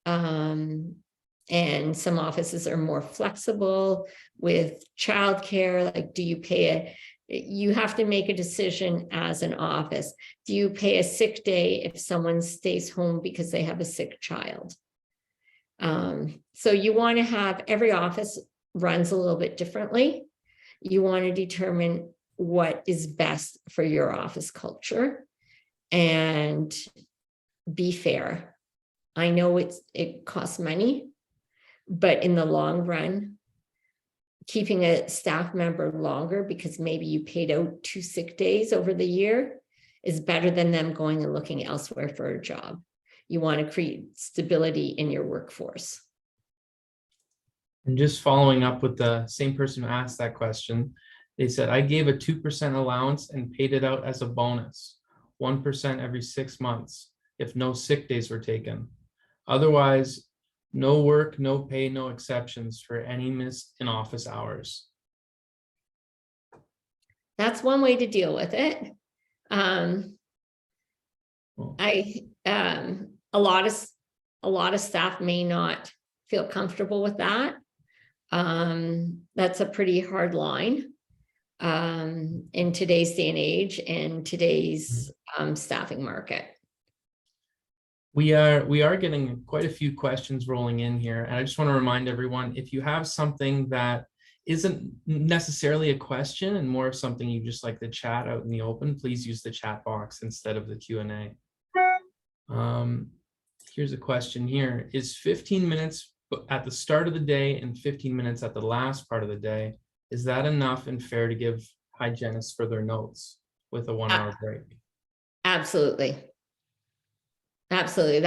And some offices are more flexible with childcare. Like, do you pay you have to make a decision as an office. Do you pay a sick day if someone stays home because they have a sick child? So you want to have, every office runs a little bit differently. You want to determine what is best for your office culture and be fair. I know it costs money, but in the long run, keeping a staff member longer because maybe you paid out 2 sick days over the year is better than them going and looking elsewhere for a job. You want to create stability in your workforce. And just following up with the same person who asked that question, they said, I gave a 2% allowance and paid it out as a bonus, 1% every 6 months, if no sick days were taken. Otherwise, no work, no pay, no exceptions for any missed in office hours. That's one way to deal with it. A lot of staff may not feel comfortable with that. That's a pretty hard line in today's day and age and today's staffing market. We are getting quite a few questions rolling in here, and I just want to remind everyone, if you have something that isn't necessarily a question and more of something you just like to chat out in the open, please use the chat box instead of the Q&A. Here's a question here. Is 15 minutes at the start of the day and 15 minutes at the last part of the day, is that enough and fair to give hygienists for their notes with a 1 hour break? Absolutely. Absolutely.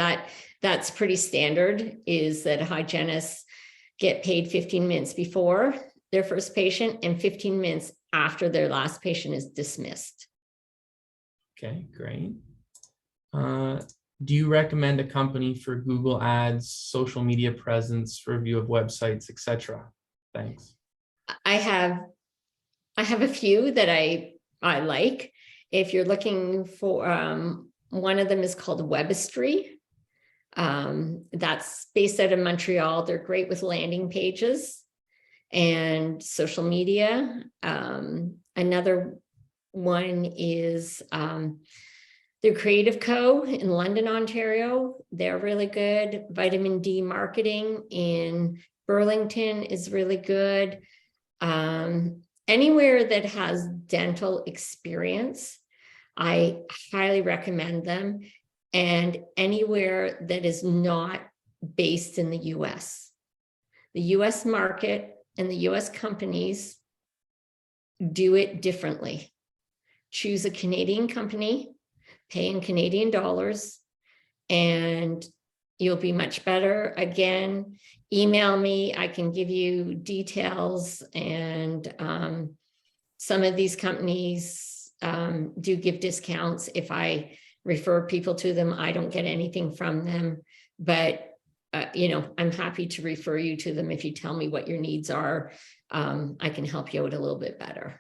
That's pretty standard, is that hygienists get paid 15 minutes before their first patient and 15 minutes after their last patient is dismissed. Okay, great. Do you recommend a company for Google Ads, social media presence, review of websites, etc.? Thanks. I have a few that I like. If you're looking for, one of them is called Webistry. That's based out of Montreal. They're great with landing pages and social media. Another one is the Creative Co. in London, Ontario. They're really good. Vitamin D Marketing in Burlington is really good. Anywhere that has dental experience, I highly recommend them. And anywhere that is not based in the US. The US market and the US companies do it differently. Choose a Canadian company, pay in Canadian dollars, and you'll be much better. Again, email me, I can give you details. And some of these companies do give discounts. If I refer people to them, I don't get anything from them, but I'm happy to refer you to them. If you tell me what your needs are, I can help you out a little bit better.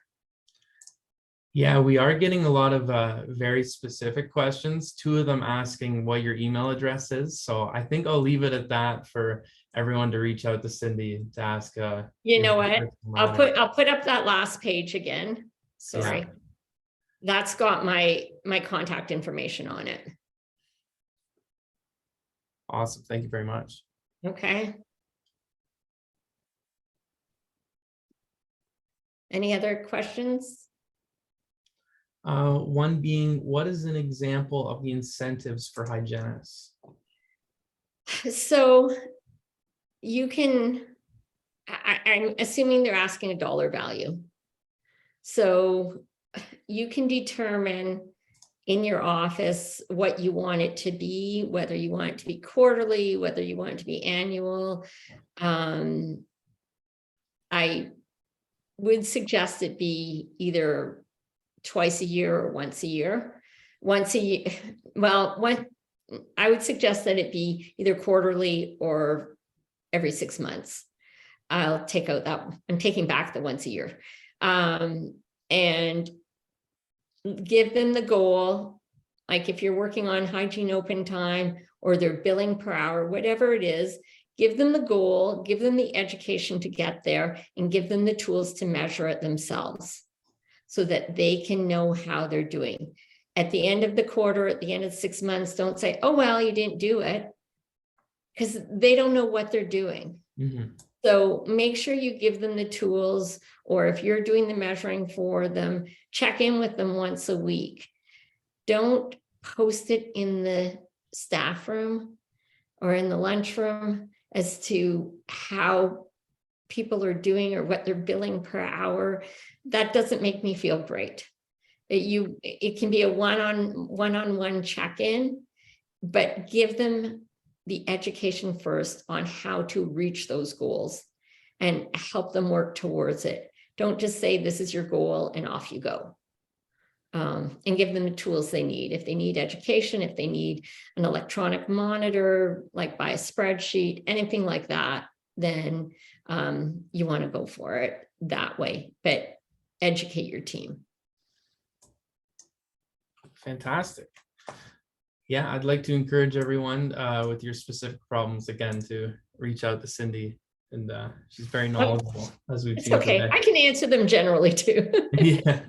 Yeah, we are getting a lot of very specific questions, 2 of them asking what your email address is. So I think I'll leave it at that for everyone to reach out to Cindy to ask. You know what? I'll put up that last page again. Sorry. Yeah. That's got my contact information on it. Awesome. Thank you very much. Okay. Any other questions? One being, what is an example of the incentives for hygienists? So you can, I'm assuming they're asking a dollar value. So you can determine in your office what you want it to be, whether you want it to be quarterly, whether you want it to be annual. I would suggest it be either twice a year or once a year. Once a year, well, I would suggest that it be either quarterly or every 6 months. I'll take out that, I'm taking back the once a year. And give them the goal. Like if you're working on hygiene open time or they're billing per hour, whatever it is, give them the goal, give them the education to get there, and give them the tools to measure it themselves so that they can know how they're doing. At the end of the quarter, at the end of 6 months, don't say, oh, well, you didn't do it, because they don't know what they're doing. Mm-hmm. So make sure you give them the tools, or if you're doing the measuring for them, check in with them once a week. Don't post it in the staff room or in the lunchroom as to how people are doing or what they're billing per hour. That doesn't make me feel great. It can be a one-on-one check-in, but give them the education first on how to reach those goals and help them work towards it. Don't just say this is your goal and off you go. And give them the tools they need. If they need education, if they need an electronic monitor, like by a spreadsheet, anything like that, then you want to go for it that way, but educate your team. Fantastic. Yeah, I'd like to encourage everyone with your specific problems again to reach out to Cindy, and she's very knowledgeable, as we've seen Okay, today. I can answer them generally too. Yeah.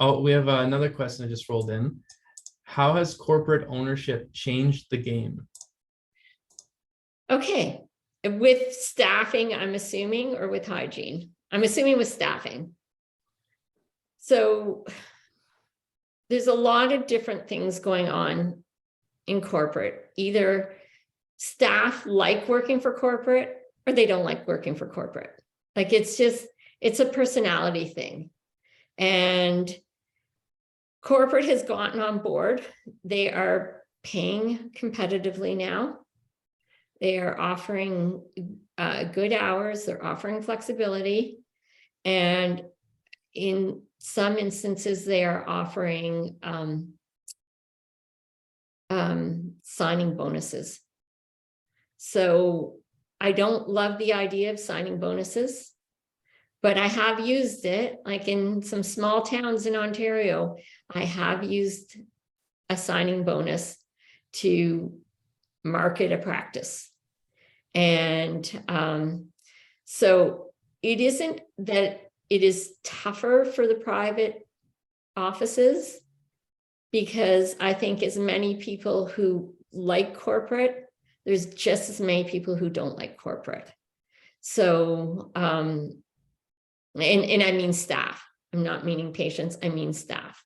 Oh, we have another question that just rolled in. How has corporate ownership changed the game? Okay, with staffing, I'm assuming, or with hygiene? I'm assuming with staffing. So there's a lot of different things going on in corporate. Either staff like working for corporate or they don't like working for corporate. Like it's a personality thing. And Corporate has gotten on board. They are paying competitively now. They are offering good hours. They're offering flexibility. And in some instances, they are offering signing bonuses. So I don't love the idea of signing bonuses, but I have used it, like in some small towns in Ontario. I have used a signing bonus to market a practice. And so it isn't that it is tougher for the private offices, because I think as many people who like corporate, there's just as many people who don't like corporate. So, and I mean staff. I'm not meaning patients, I mean staff.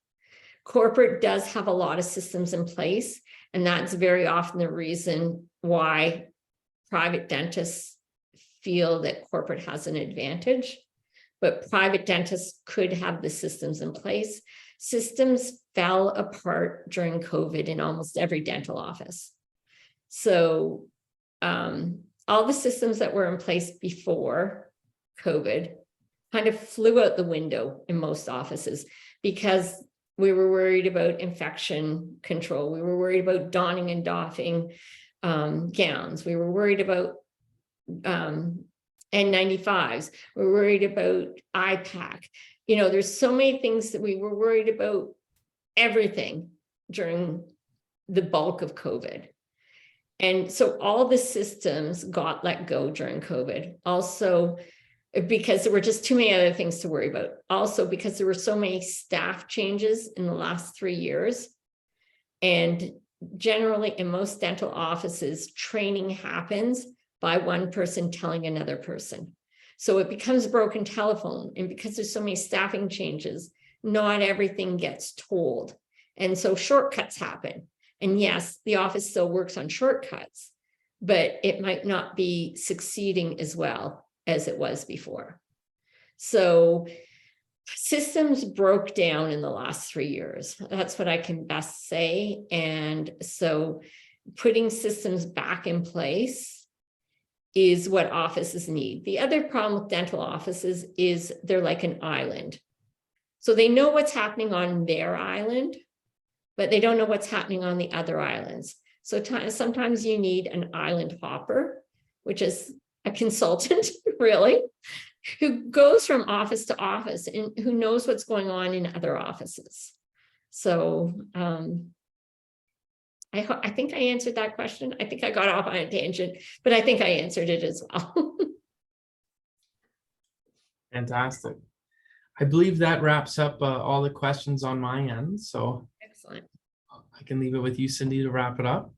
Corporate does have a lot of systems in place, and that's very often the reason why private dentists feel that corporate has an advantage. But private dentists could have the systems in place. Systems fell apart during COVID in almost every dental office. So all the systems that were in place before COVID kind of flew out the window in most offices, because we were worried about infection control. We were worried about donning and doffing gowns. We were worried about N95s. We're worried about IPAC. You know, there's so many things that we were worried about, everything during the bulk of COVID. And so all the systems got let go during COVID. Also, because there were just too many other things to worry about. Also, because there were so many staff changes in the last 3 years. And generally in most dental offices, training happens by one person telling another person. So it becomes broken telephone. And because there's so many staffing changes, not everything gets told. And so shortcuts happen. And yes, the office still works on shortcuts, but it might not be succeeding as well as it was before. So systems broke down in the last 3 years. That's what I can best say. And so putting systems back in place is what offices need. The other problem with dental offices is they're like an island. So they know what's happening on their island, but they don't know what's happening on the other islands. So sometimes you need an island hopper, which is a consultant, really, who goes from office to office and who knows what's going on in other offices. So I think I answered that question. I think I got off on a tangent, but I think I answered it as well. Fantastic. I believe that wraps up all the questions on my end. So Excellent. I can leave it with you, Cindy, to wrap it up.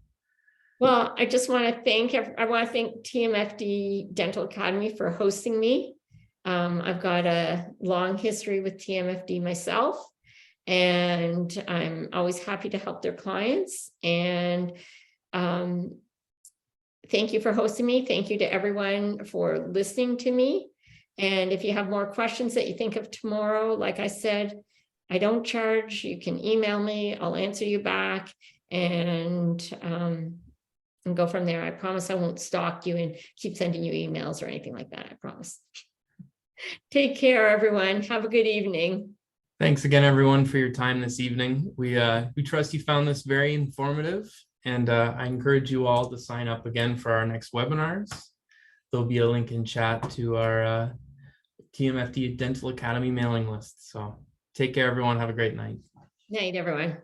Well, I just want to thank TMFD Dental Academy for hosting me. I've got a long history with TMFD myself, and I'm always happy to help their clients. And thank you for hosting me. Thank you to everyone for listening to me. And if you have more questions that you think of tomorrow, like I said, I don't charge. You can email me. I'll answer you back, and go from there. I promise I won't stalk you and keep sending you emails or anything like that. I promise. Take care, everyone. Have a good evening. Thanks again, everyone, for your time this evening. We trust you found this very informative, and I encourage you all to sign up again for our next webinars. There'll be a link in chat to our TMFD Dental Academy mailing list. So take care, everyone. Have a great night. Night, everyone.